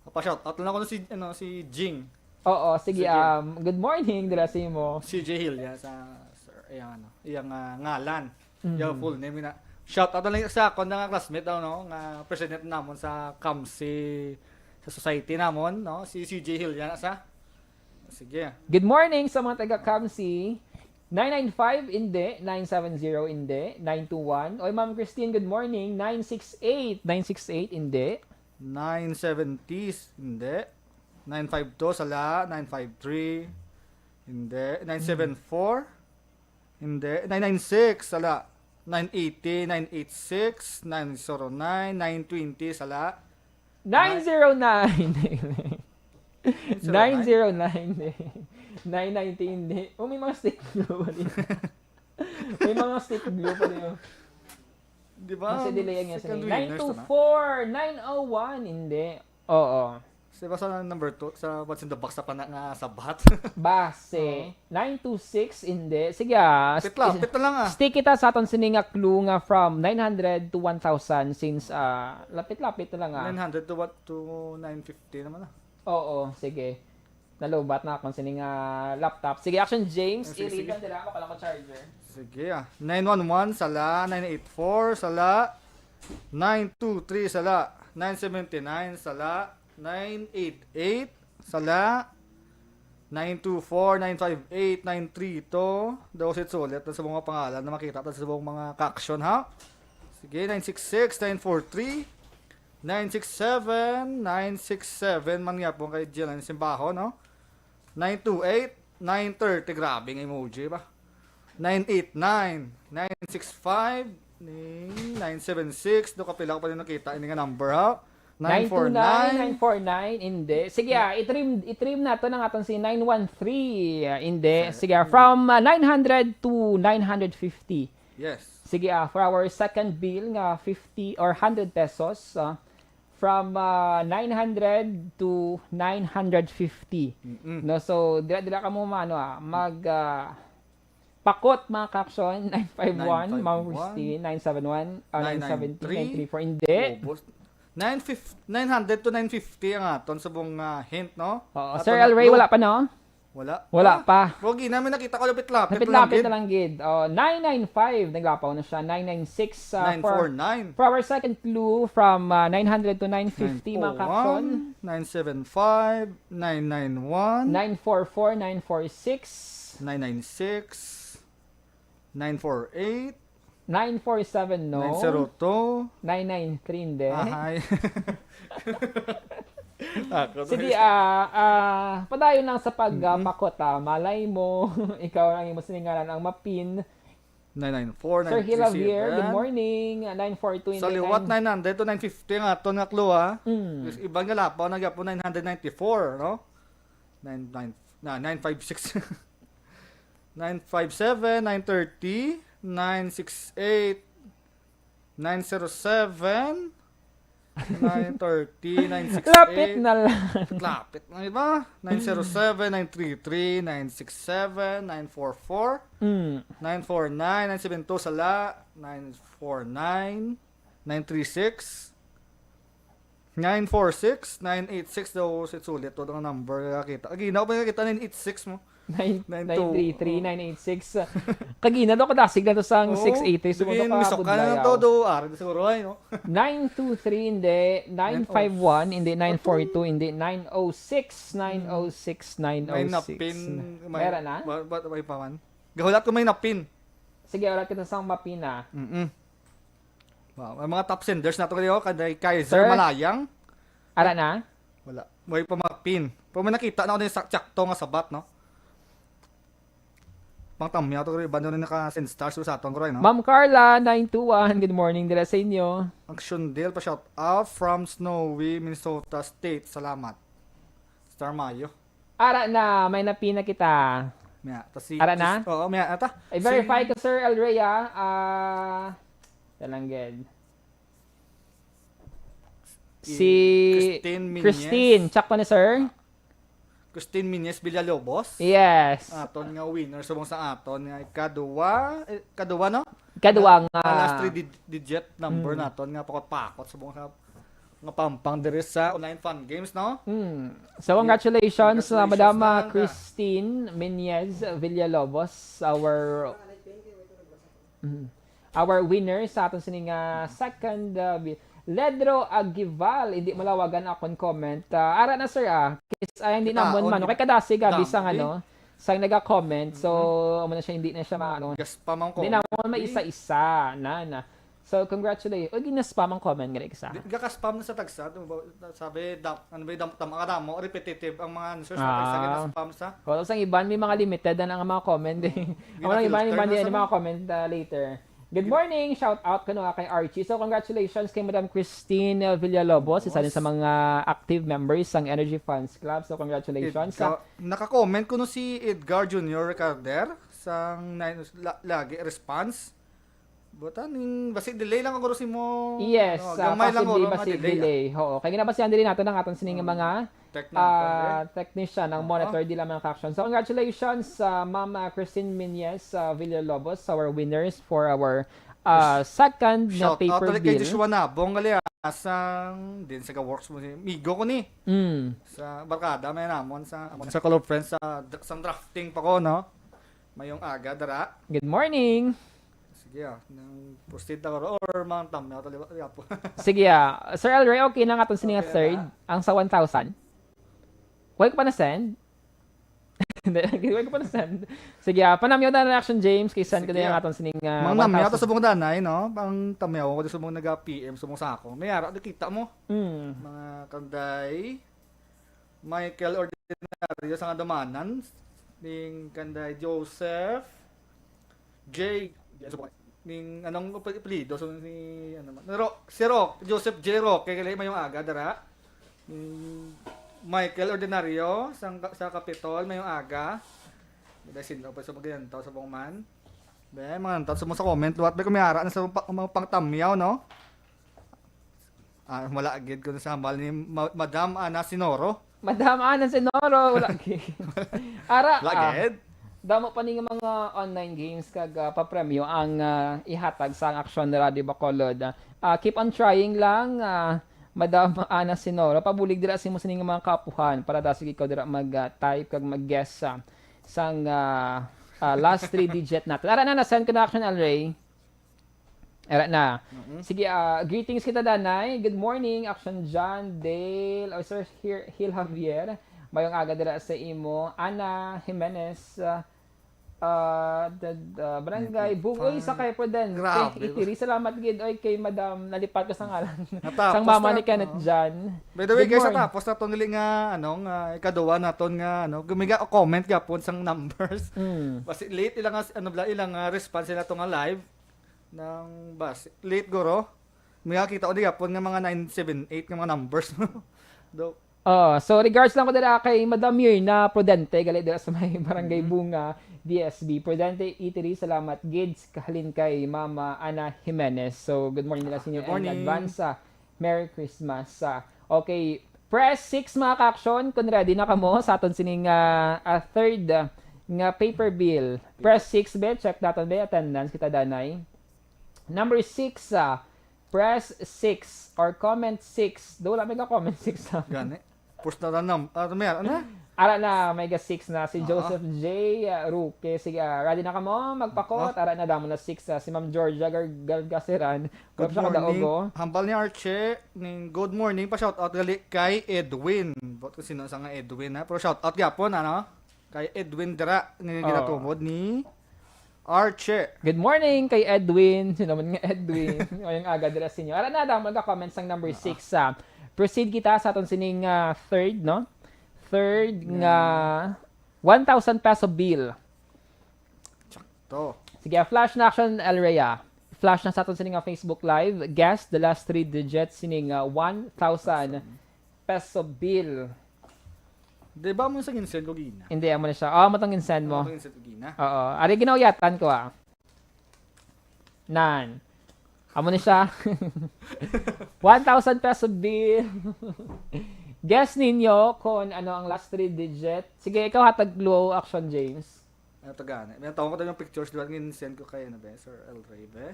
Pa-shout out lang ako si Jing. Oo, sige. Sige. Good morning dira sa imo. CJ Hill ya sa sir iyang ngalan. Yung full name na. Shout out lang sa ako nga classmate daw no, nga president namon sa CAMSI sa society namon, no? Si CJ Hill yan sa. Sige. Good morning sa mga taga Kamsi. 995 hindi, 970 hindi, 921. Oy Ma'am Christine, good morning. 968, 968 hindi. 970s, hindi. 952 sala, 953, hindi. 974, hindi. 996 sala, 980, 986, 909, 920 sala. 909. 909. 919 hindi. May mga stick glue pa din. May mga stick glue pa din. Di ba? Kasi delay ang yan. Second winners to na. 924, 901 hindi. Oo. Diba sa number 2, sa what's in the box sa pana nga sabat. Base. 926 hindi. Sige Pit lang Stick kita sa aton sining nga clue nga from 900 to 1,000 since lapit-lapit na lang 900 to what to 950 naman Oo, sige. Nalobat na akong sining laptop. Sige, Action James. Sige, sige. I-read lang nila ako pala ko charger. Sige 911 sala, 984 sala, 923 sala, 979 sala, 988 sala, 924, 958, 93 ito. Daw sulit sa mga pangalan na makita sa mga ka-action ha. Sige, 966, 943, 967, 967 mangyapon kay Jilan Simbaho, no? 928, 930, grabe ng emoji ba? 989, 965, 976, do kapila ko pa rin nakita ini nga number ha. 949, 929, hindi. Sige, i-trim na to ng aton si 913, hindi. Sige, from 900 to 950. yes. Sige, for our second bill nga 50 or 100 pesos, from 900 to 950. No, so dira ka mo pakot mga kaksyon 951, Ma'am Christine 971, 970, 934, hindi. Ubos. 900 to 950 ang aton sa buong hint, no? Oo, Aton Sir na El Rey, clue. wala pa, no? Wala pa. Pogi namin nakita ko lapit-lapit Lapit-lapit gid. na lang, gid. 995, naglapaw na siya. 996, for our second clue, from 900 to 950, mga kapson. 975, 991, 944, 946, 996, 948, 947, no? 902, 993, hindi. ahay. Sige, padayon lang sa pagpakot, malay mo, ikaw ang imo siningalan ang mapin. 994, Sir 937. Hilavier, good morning. 942, Sa liwat 900 to 950 ang aton nga clue ha. Mm. Ibang nga lapaw nagyapo 994, no? 956. 957, 930, 968, 907, 930, 968. Lapit na lang. Lapit na iba. 907, 933, 967, 944, Mm. 949, 972 sala, 949, 936, 946, 986 daw sulit to ang number kakita. Agina ko pa nakita 986 mo. 933, 986. Kagina daw kadasig na to sang 680. So, Dugin, misok ka na to do. Ari siguro ay, no? 923, hindi. 951, hindi. 942, hindi. 906, 906, May 906. napin. Meron na? May paman. Gahulat ko may napin. Sige, wala kita sang mapina. Wow, may mga top senders na to kayo. Kaday Kaiser, Sir? Malayang. Ara na? Wala. May pa mapin. Pag may nakita na ako na yung sakto nga sabat, no? Pang tamyaw to kayo. Iba na rin naka-send stars sa atong karoy, no? Ma'am Carla, 921. Good morning dila sa inyo. Action Dale pa shout out from Snowy, Minnesota State. Salamat. Star Mayo. Ara na, may napina kita. Maya, si Ara na? Oo, maya ata. I-verify ko, Sir El Rey, talangged. Si Christine Minyes. Christine, check pa ni Sir. Christine Minyes Villalobos. Yes. Aton nga winner subong sa aton nga kaduwa no? Kaduwa nga. Last 3 digit number naton nga pakot-pakot subong sa nga pampang diri sa online fun games, no? So congratulations, Congratulations Madam na. Christine Minyez Villalobos, our winner sa aton sining second Ledro Agival, hindi malawagan akong comment. Ara na sir hindi naman man. Kay kadasi gabi sang sang naga-comment. So amo na siya hindi na siya maano. Gaspa man ko. Hindi na mo may isa-isa na. So congratulations. O gina-spam ang comment gani isa. Gaka-spam na sa tagsa. Sabi ano ba damo repetitive ang mga answers sa tagsa gina-spam sa. Kung sang iban may mga limited na ang mga comment eh. Ang mga iban din mga comment later. Good morning! Shout out ko kay Archie. So congratulations kay Madam Christine Villalobos, isa din sa mga active members ng Energy Funds Club. So congratulations. Naka-comment ko no si Edgar Jr. Carder sang lagi response. Buta ning basi delay lang ako si mo. Yes, gamay lang possibly ko basi delay. Oo, kay ginabasihan din nato ng aton sining mga technician ng monitor di lamang action. So congratulations Ma'am Christine Minyes Villalobos, our winners for our second na Shout out paper kay bill. Joshua Nabong gali sang din sa ka-works mo si Migo ko ni sa barkada may namon sa Color Friends sa drafting pa ko no. Mayong aga dara. Good morning. Sige nang proceed ako or mga thumbnail to po. Sige Sir Elray, okay na nga itong sininga Okay third. Ang sa 1,000. Huwag ko pa na-send. Hindi, huwag ko pa na-send. Sige panamyaw na reaction James. Kay send ko na yung atong sininga Mga namyaw to sa buong danay no. Pang tamyaw ko sa buong nag-PM sa buong sako. May ara kita mo. Mga kanday Michael Ordinario sa damanan ning kanday Joseph J ning anong apelyido so si ano man si Rock Joseph J Rock kay mayong aga dara Michael Ordinario sa Capitol mayong aga dahil sino pa sa mga tao sa buong man mga tao sa comment luwat ba kumiara na sa mga pangtamyaw no wala agad ko sa hambal ni Madam Ana Sinoro. Madam Ana Sinoro, wala gid. Ara, Lagid. Damo pa ning mga online games kag papremyo ang ihatag sa aksyon ni Radio Bacolod. Keep on trying lang, Madam Ana Sinoro. Pabulig dira si mo sining mga kapuhan para dasig ikaw dira mag-type kag mag-guess sang last 3 digit natin. Ara na send ko na action Alray. Era na. Sige, greetings kita danay. Good morning, Action John, Dale, Sir Hil Javier. Mayong aga dira sa imo. Ana Jimenez, Barangay Bugoy sa kay po din. Grabe. Itiri, salamat gid oy kay Madam nalipat ko sa ngalan. Natapos Sang mama ni na, Kenneth John. By the way Good guys, morning. tapos na to nili nga ikaduwa naton nga gumiga comment gapon sang numbers. Basi late ilang response nila to nga live ng late guro. May kita ko di gapon nga mga 978 nga mga numbers. So regards lang ko dira kay Madam Mirna Prudente gali dira sa may Barangay Bunga DSB. Prudente Itiri, salamat gids kahalin kay Mama Ana Jimenez. So good morning nila sa inyo and advance Merry Christmas. Okay, press 6 mga ka-action kung ready na kamo sa aton sining third nga paper bill. Press 6 bet, check daton ba attendance kita danay. Number 6 press 6 or comment 6. Do wala may comment 6 Gani. Push na ano? Ara na may 6 na si Joseph J Ruque. Sige, ready na kamo magpakot. Ara na damo na 6 si Ma'am Georgia Gargasiran. Good morning. Hambal ni Archie ning good morning pa shout out gali kay Edwin. Bot ko sino sa nga Edwin ha. Pero shout out gyapon kay Edwin dira nga ginatumod ni Archie. Good morning kay Edwin. Sino man nga Edwin? Ayong aga dira sa inyo. Ara na daw magka-comment sang number 6 proceed kita sa aton sining third, no? Third nga 1,000 peso bill. Sakto. Sige, flash na action El Rhea. Flash na sa aton sining Facebook Live. Guess the last 3 digits sining 1,000 peso bill. Di ba mo sa ginsend ko gina? Hindi mo na siya. Matang send mo. Mo ginsend ko gina. Oo. Ari ginawyatan ko Nan. Amo na siya. 1,000 peso bill. Guess ninyo kung ano ang last 3 digit. Sige, ikaw hatag clue action James. Ito gana. May tawag ko tayo yung pictures diba ginsend ko kay Sir El Rey be.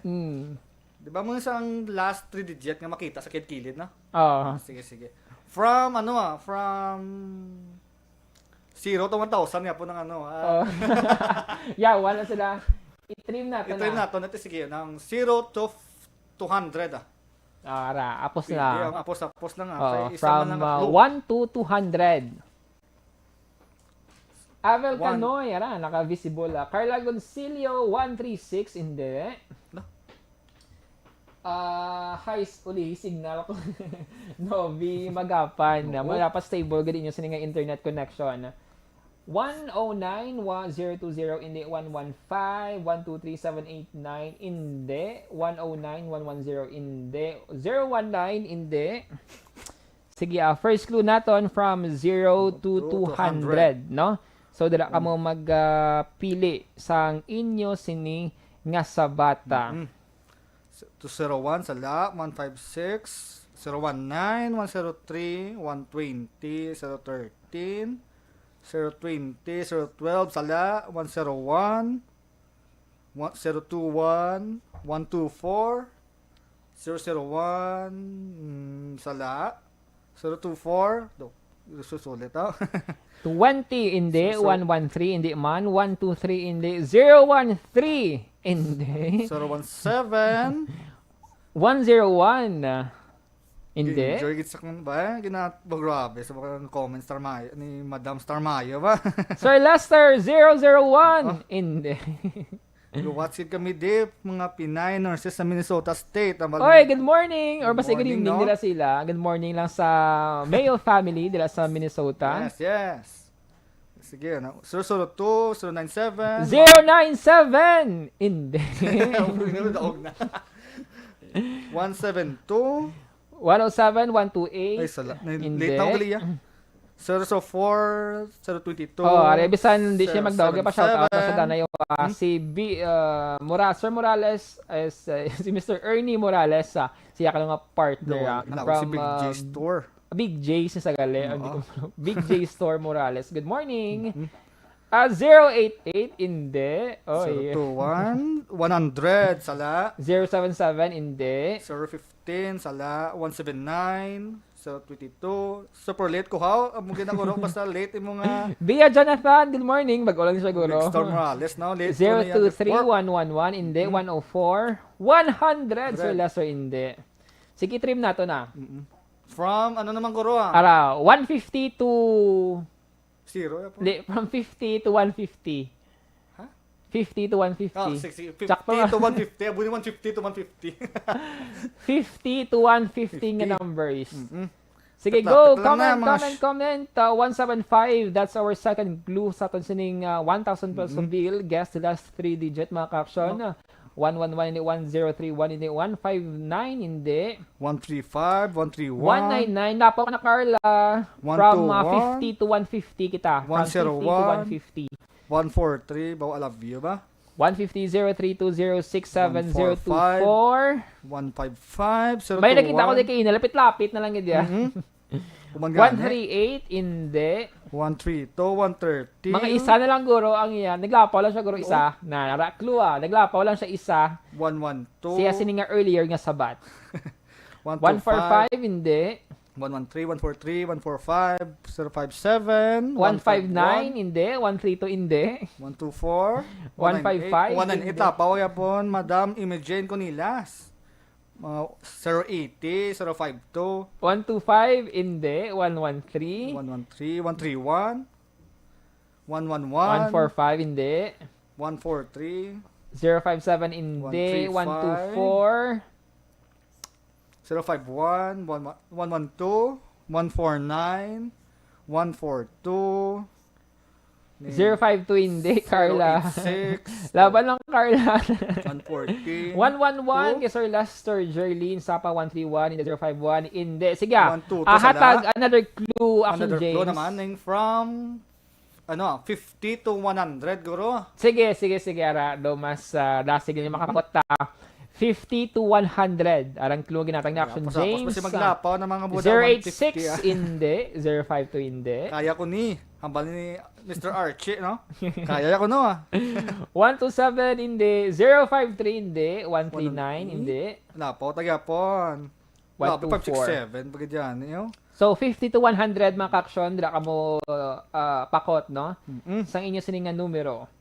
Di ba mo sa ang last 3 digit nga makita sa kilid no? Oo. Sige. From from 0 to 1,000 nga po ng Yeah, wala sila. I-trim natin. I-trim natin natin sige ng 0 to 200 Ara, apos Hindi, na. ang apos lang From 1 to 200. Avel Canoy, ara, naka-visible. Carla Goncilio, 136, hindi. High uli, signal ko. Novi, Magapan. Wala pa stable, ganyan yung sininga internet connection. 109-1020, hindi. 115-123-789, hindi. 109-110, hindi. 019, hindi. Sige, first clue naton from 0 to 200, no? So, dila ka mo magpili sang inyo sini nga sabata. To 01, sala, 156, 019, 103, 120, 013, 020, 012, sala, 101, 021, 124, 001, sala. 024, susulit ah. 20, hindi. So- 113, hindi man. 123, hindi. 013, hindi. 017, 101, hindi. Enjoy gits akong ba? Grabe sa mga comments Starmayo ni Madam Starmayo ba? Sir Lester, 001, hindi. Luwatsid kami dip, mga Pinay nurses sa Minnesota State. Oy, good morning! Or basta good Morning, evening no? nila sila. Good morning lang sa Mayo family nila sa Minnesota. Yes, yes. Sige, 002, 097. 097! Hindi. Daog na. 172. 107, Ay, 128. sala. Hindi. Late na ugali ah. 004, 022. Oh, Arebisan, hindi siya magdawag pa shout out 077. sa dana yung si Sir Morales is si Mr. Ernie Morales siya ka lang nga partner Si Big J Store. Big J sa Sagale. Oo. Hindi ko Big J Store Morales. Good morning. 088 hindi. Oy. 021, 100, sala. 077 hindi. 015, sala. 179, 022. Super late ko how? Amo ginaguro basta late mo nga. Bia Jonathan, good morning. Bago lang Big siguro. Storm Morales now. Late ko na yan. 023111 hindi. 104. 100 Sir Lester hindi. Sige, trim na to na. From ano naman guro ah? Ara, 150 to... Zero. Ya po. From 50 to 150. Ha? 50 to 150. Ah, 60, 50 Sakto to 150. Abunin 150 to 150. 50 to 150 nga numbers. Sige, Tatla- go. tatla lang na, Comment. 175. That's our second clue sa aton sining 1,000 pesos bill. Guess the last 3 digit, mga ka-action. 111 hindi, 1031 hindi, 159 hindi. 135, 131. 199. Napaw na Carla. From 50 to 150 kita. From 50 to 150. 143, bawa I love you ba? 150-032-067-024. 155, 021. May nakita ko di kayo, nalapit-lapit na lang yun yan. 138, 138, hindi. 132, 130. Mga isa na lang guro ang iyan. Naglapaw lang siya guro isa. Na clue naglapaw lang siya isa. 112. Siya sininga earlier nga sabat. 145, 145, hindi. 113, 143, 145, 057. 159, hindi. 132, hindi. 124. 155, 198. Tapaw yapon, Madam Imogen Conilas. 080, 052. 125, hindi. 113. 113, 131. 111. 145, hindi. 143. 057, hindi. 124. 051, 112, 149, 142, 052, hindi. Carla. 086, Laban lang, Carla. 114, 111 kay Sir Lester Jerlyn Sapa 131 in the 051 hindi sige 122 hatag another clue Action another James flow naman ng from 50 to 100 guro. sige ara do mas dasig ni makakota 50 to 100 arang clue ginatang ni Action James Kasi maglapaw ng mga buda 086 hindi 052 hindi Kaya ko ni hambal ni Mr. Archie no. Kaya ko no 127 hindi 053 hindi 139 hindi Lapaw tagyapon. 124 567 pag diyan yo. So 50 to 100 mga ka-action dira ka mo pakot no sang inyo siningan numero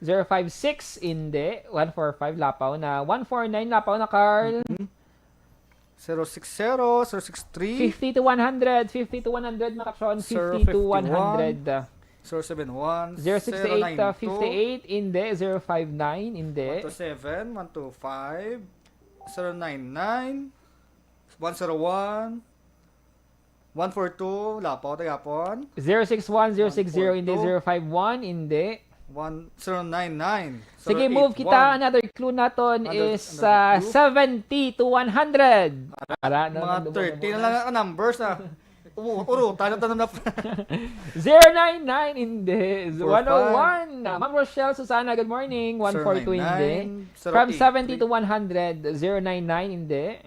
056 hindi 145 lapaw na 149 lapaw na Carl 060, 063, 50 to 100 50 to 100 mga ka-action 50 to 100 071, 068 58 hindi 059 hindi 127, 125, 099, 101, 142, lapaw tagapon. 061 060 hindi 051 hindi 1099. sige move kita another clue naton is 70 to 100 ara Mga 30 na lang ang numbers ah. Urutan na tanong na. 099 hindi 101 Ma'am Rochelle Susana good morning 142 hindi from 70 to 100 099 hindi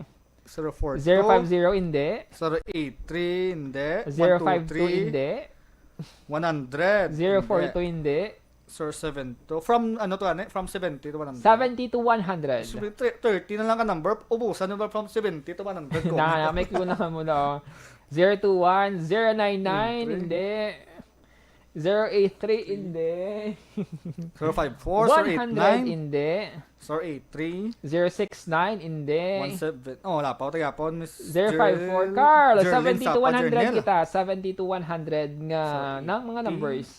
042, 050 hindi 083, hindi. 052 hindi 100, 042 hindi Sir 72. From ano to, from 70 to 100. 70 to 100. 30 na lang ka number. Ubusan mo ba from 70 to 100? Na, may clue na mo na. 021, 099, hindi. 083, hindi. 054, Sir 100, 89, hindi. Sir 83, 069, hindi. 17. Oh, wala pa. Taga po, Miss 054, Carl. Jerlyn 70 to Sapa 100 Jernel. kita. 70 to 100 nga So, ng mga 80. numbers.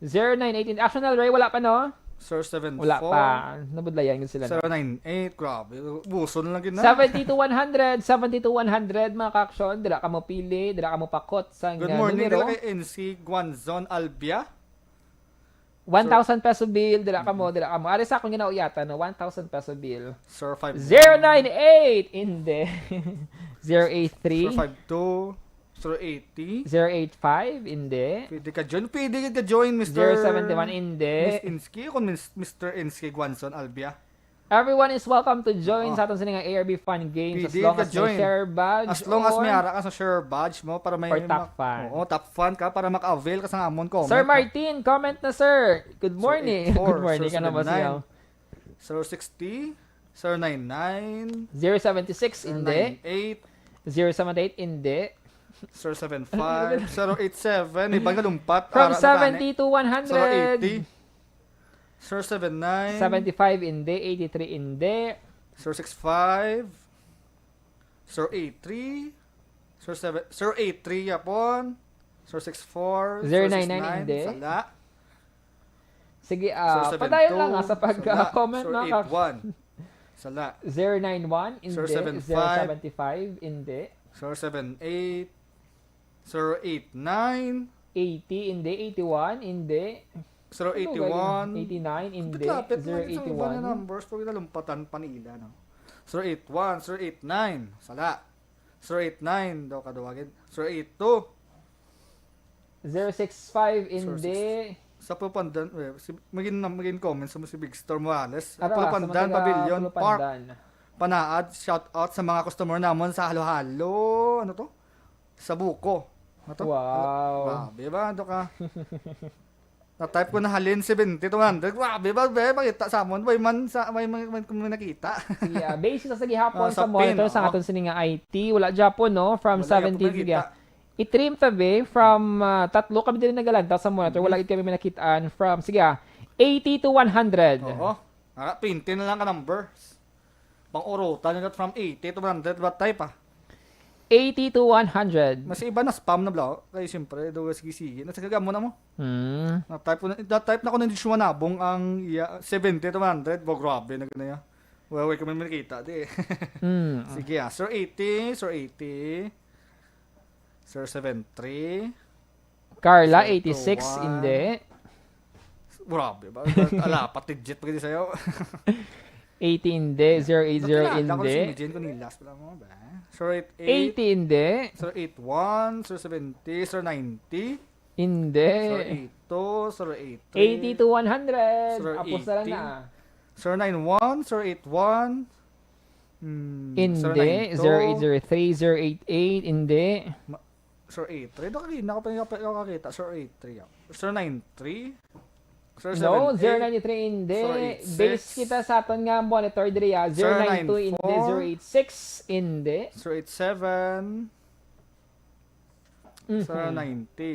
0918. Actional Ray, wala pa no? Sir 74. Wala pa. Nabudlayan yun sila. No? 098. Grabe. Buso na lang yun na. 70 to 100. 70 to 100 mga kaksyon. Dila ka mo pili. Dila ka mo pakot sa Good morning. numero. Dila kay NC Guanzon Albia. 1,000 peso bill. Dila ka mo. Ari sa akong ginauyatan. No? 1,000 peso bill. Sir 51. 098. Hindi. Sir 083. 52. Sir 80. 085. Hindi. Pwede ka join. Pwede ka join, Mr. 071. Hindi. Miss Insky. Kung Mr. Insky Guanzon Albia. Everyone is welcome to join sa ating siningang ARB Fun Games as Pwede long ka as may join. share badge As long as or may ara ka sa share badge mo para may or top fan. Oo, top fan ka para maka-avail ka sa amon comment. Sir Martin, comment na sir. Good morning. 84, Good morning Sir ka naman 79, siya. Sir 60, Sir 99, 076, Sir hindi. 98, 078, hindi. Sir 75, Sir 87, ibang galumpat. From ara na tani. 70 to Sir 100. 80, Sir 79, 75, hindi. 83, hindi. Sir 65, Sir 83, Sir 83 yapon, Sir 64, 099, hindi. Sala. Sige, Sir 72, padayon lang sa Sala. pag-comment Sir na. 81, Sala. 091, hindi. Sir 75, 075, hindi. Sir 78, Sir 89, 80, hindi. 81, hindi. Sir 81, 89, hindi. lapit na sa iba na 081. numbers pag nalumpatan panila, no? Sir 81, Sir 89, Sala. Sir 89, daw kaduwagin. Sir 82, 065, hindi. sa Pupandan, maging comments mo si Big Storm Morales. Ara, Pupandan, sa mga Pavilion, Park, Pulupandan. Panaad, shout out sa mga customer namon sa halo-halo, ano to? Sa buko. Ano to? Wow. Grabe ba? Ano ka? Na-type ko na halin 70 to 100. Grabe ba? Makita sa amon. May nakita. Yeah, basic sa gihapon sa Sa monitor pin, sa oo. aton sininga IT. Wala Japon, no? From Wala 70 gyapon sige. makita. I-trim tabi from tatlo kami din nagalanta sa monitor. Wala gid kami nakitaan from sige 80 to 100. Oo. 20 na lang ka numbers. Pang-urutan nila from 80 to 100. What type ah? 80 to 100. Mas iba na spam na bla. Kaya siyempre, daw sige-sige. Nasagaga mo na mo. Hmm. Na-type na ko na hindi siya manabong ang 70 to 100. Bo, grabe na ganyan. Well, kami nakita. Di. Hmm. Sige ah. Sir 80. Sir 80. Sir 73. Carla Sir 86 21. hindi. Grabe ba? Alapat digit pa kasi sa'yo. 80 hindi, 080 Ako hindi. si Jane ko nilas pala mo ba? Sir 88. 80 hindi. Sir 81. Sir 70. Sir 90. Hindi. Sir 82. Sir 80 83. to 100. Sir Apos na lang 80. na. Sir 91. Sir 81. Sir Hindi. 92. 0803, 088, hindi. Sir 83. Doon kanina ko kakita. Sir 83. Sir 93. Sir No, 78. 093 hindi. Sir 86. Base kita sa aton nga monitor diri ah. Sir 092 hindi, 086 hindi. Sir 87. Sir Mhm. 90.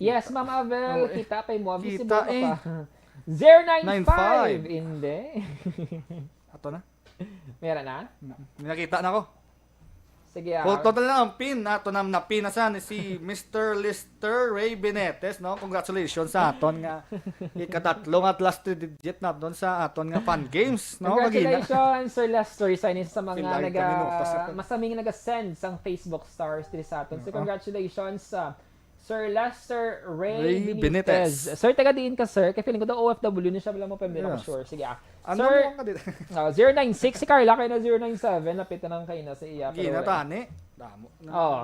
Yes, Ma'am Avel, Oh, eh. kita pa mo. Visible Kita ka eh. pa. 095 hindi. Ato na. Meron na? Nakita na ko. Sige ah. Well, total na ang pin. Ato na napinasan si Mr. Lister Ray Benetes. No? Congratulations sa aton nga ikatatlong at last digit na doon sa aton nga fun games. No? Magina. Congratulations, Sir Lester, sa inis sa mga Kailangan kami nupas na- masaming nag-send sang Facebook stars diri sa aton. So, Oo. congratulations sa Sir Lester Ray Ray Benitez. Benitez. Sir, taga diin ka, sir. Kaya feeling ko daw OFW na siya. Wala mo pa, hindi ako Yes. sure. Sige ah. Ano Sir, mo ka dito? 096, si Carla kayo na 097. Lapit na lang kayo na sa iya. pero Gina wala. tani. Damo. Oo.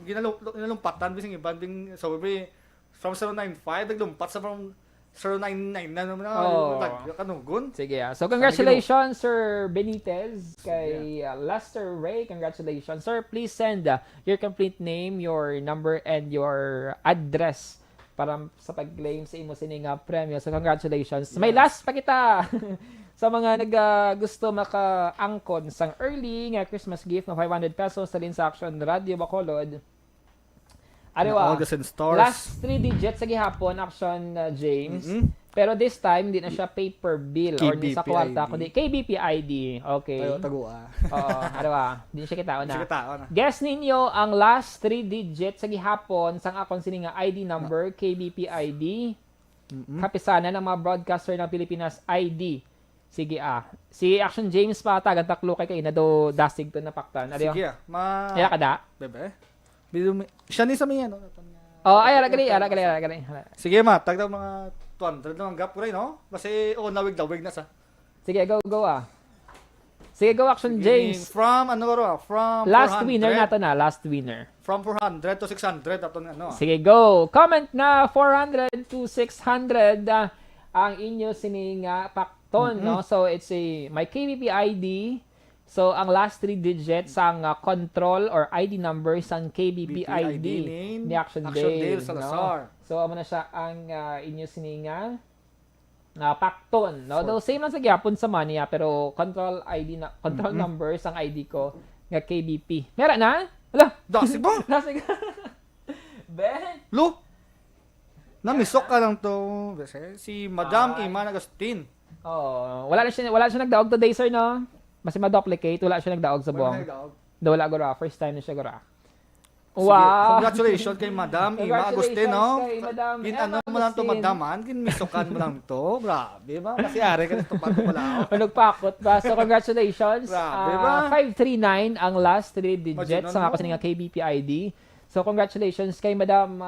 Ginalumpatan bising iban bing sabi from 095 naglumpat sa from 099 na naman Oo. kanugon. Sige ah. So, congratulations, Sir Benitez, kay Lester Ray. Congratulations. Sir, please send your complete name, your number, and your address para sa pag-claim sa imo sining premyo. So congratulations. May last pa kita sa mga gusto maka-angkon sang early nga Christmas gift na 500 pesos sa sa Action Radio Bacolod. August and Stars. Last 3 digits sa gihapon Action James. Pero this time di na siya paper bill or ni sa kwarta kundi KBP ID. Okay. Tayo tagua. Oo, di na siya kitaon na. Sige tao na. Guess ninyo ang last 3 digits sa gihapon sang akong sini nga ID number, KBP ID. Kapisana ng mga broadcaster ng Pilipinas ID. Sige Si Action James pa tagan taklo kay na do dasig to napaktan. Sige Kaya kada. Bebe. Siya ni sa mga ano. Oh, ay ara gali. Sige tagdaw mga 200 naman gap ko rin, no? Kasi nawig na sa. Sige, go Sige, go Action James. From Last 400, winner nato na, last winner. From 400 to 600 ato ano. Sige, go. Comment na 400 to 600 ang inyo sining pakton, no? So it's my KBP ID. So ang last 3 digits ang control or ID number sang KBP ID ni Action Dale Salazar. No? So amo na siya ang inyo sininga pakton, no? Though same lang sa gyapon sa money pero control ID na control number sang ID ko nga KBP. Meron na? Wala. Dasig ba? Dasig. Ben. Lo. Namisok ka lang to. Si Madam Iman Agustin. Oh, wala siya nagdaog today, sir, no? Basta ma-duplicate, wala siya nagdaog sa buong. Wala gura, first time na siya gura. Wow! Congratulations kay Madam Ima Agustin, no? Kay Madam Ano mo lang to, Madaman? Kinmisukan mo lang to. Grabe ba? Kasi ari ka nito pa wala. Nagpakot ba? So, congratulations. Grabe ba? 539 ang last 3 digits sa ako sa KBP ID. So, congratulations kay Madam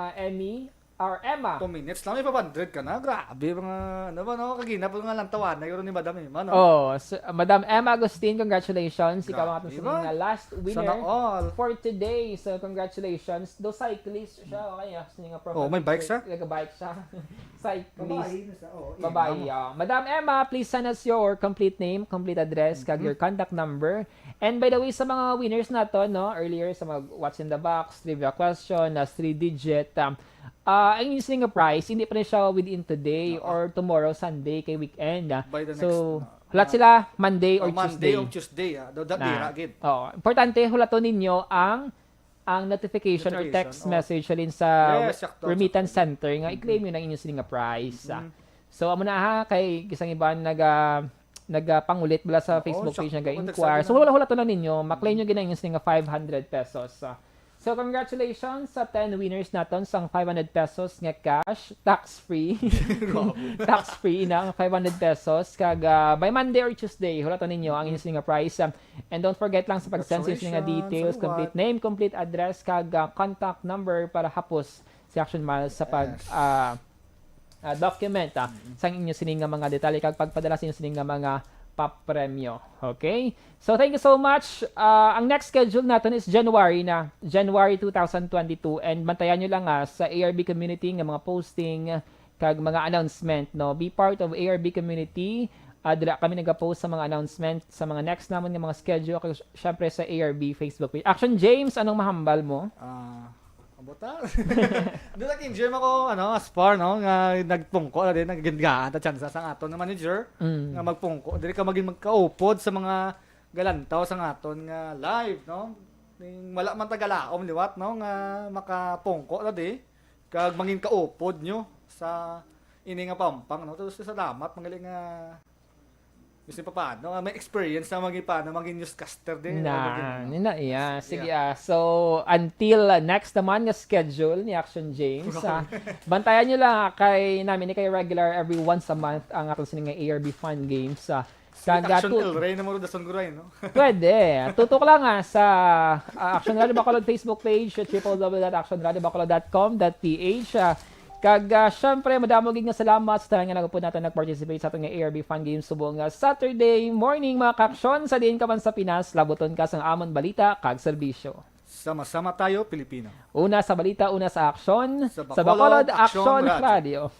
Emma. 2 minutes lang, may 500 ka na. Grabe, mga, ano ba, no? Kaginap nga lang tawan na yun ni Madam Emma, no? So, Madam Emma Agustin, congratulations. Ikaw ang ating sa last winner for today. So, congratulations. Do cyclist siya, okay? May bike siya? Nag-bike siya. Cyclist. Babae. Madam Emma, please send us your complete name, complete address, kag your contact number. And by the way, sa mga winners nato, no? Earlier, sa mga What's in the Box, trivia question, 3-digit, ang yung price, hindi pa rin siya within today or tomorrow, Sunday, kay weekend. By the so, next, hulat sila Monday or Monday Tuesday. or Tuesday. Importante, hulato ninyo ang notification or text message alin sa remittance center nga i-claim yun ang inyong sininga price. So, amo na ha, kay isang iba nagpangulit bala sa Facebook page nag-inquire. So, hulato na ninyo, maklaim nyo ginang inyong sininga 500 pesos. So, congratulations sa 10 winners naton sang 500 pesos nga cash, tax-free. Tax-free na 500 pesos. Kag by Monday or Tuesday, hulato ninyo ang inyong nga price. And don't forget lang sa pag-send sa inyong details, complete name, complete address, kag contact number para hapos si Action Miles sa pag document sang inyong sininga mga detalye kag pagpadala sa inyong sininga mga papremyo. Okay? So, thank you so much. Ang next schedule natin is January 2022. And bantayan nyo lang sa ARB community ng mga posting kag mga announcement. No? Be part of ARB community. Dila kami nag-post sa mga announcement sa mga next naman ng mga schedule. Kag syempre sa ARB Facebook page. Action James, anong mahambal mo? Abota. Doon nag-enjoy ako, aspar, no? Nga nagpungko, naggangaan, at chance sa aton na manager, nga magpungko. Dili ka magkaupod sa mga galantaw sa aton nga live, no? Wala man tagalaom liwat, no? Nga makapungko na di. Kag mangin kaupod nyo sa ini nga pampang, no? Tapos salamat, magaling nga gusto pa paano? May experience na maging newscaster din. Sige. So, until next naman nga schedule ni Action James, bantayan nyo lang kay namin, kay regular every once a month ang ating sining ARB Fun Games. Action El Rey na mo dason guray, no? Pwede. Tutok lang sa Action Radio Bacolod Facebook page, www.actionradiobacolod.com.ph. Kag syempre madamog nga salamat sa tanan nga nagpud natin nag-participate sa atong ARB Fun Games subong Saturday morning mga kaksyon sa diin ka man sa Pinas, labuton ka sang amon balita kag serbisyo. Sama-sama tayo Pilipino. Una sa balita, una sa aksyon, sa Bacolod Action Radio.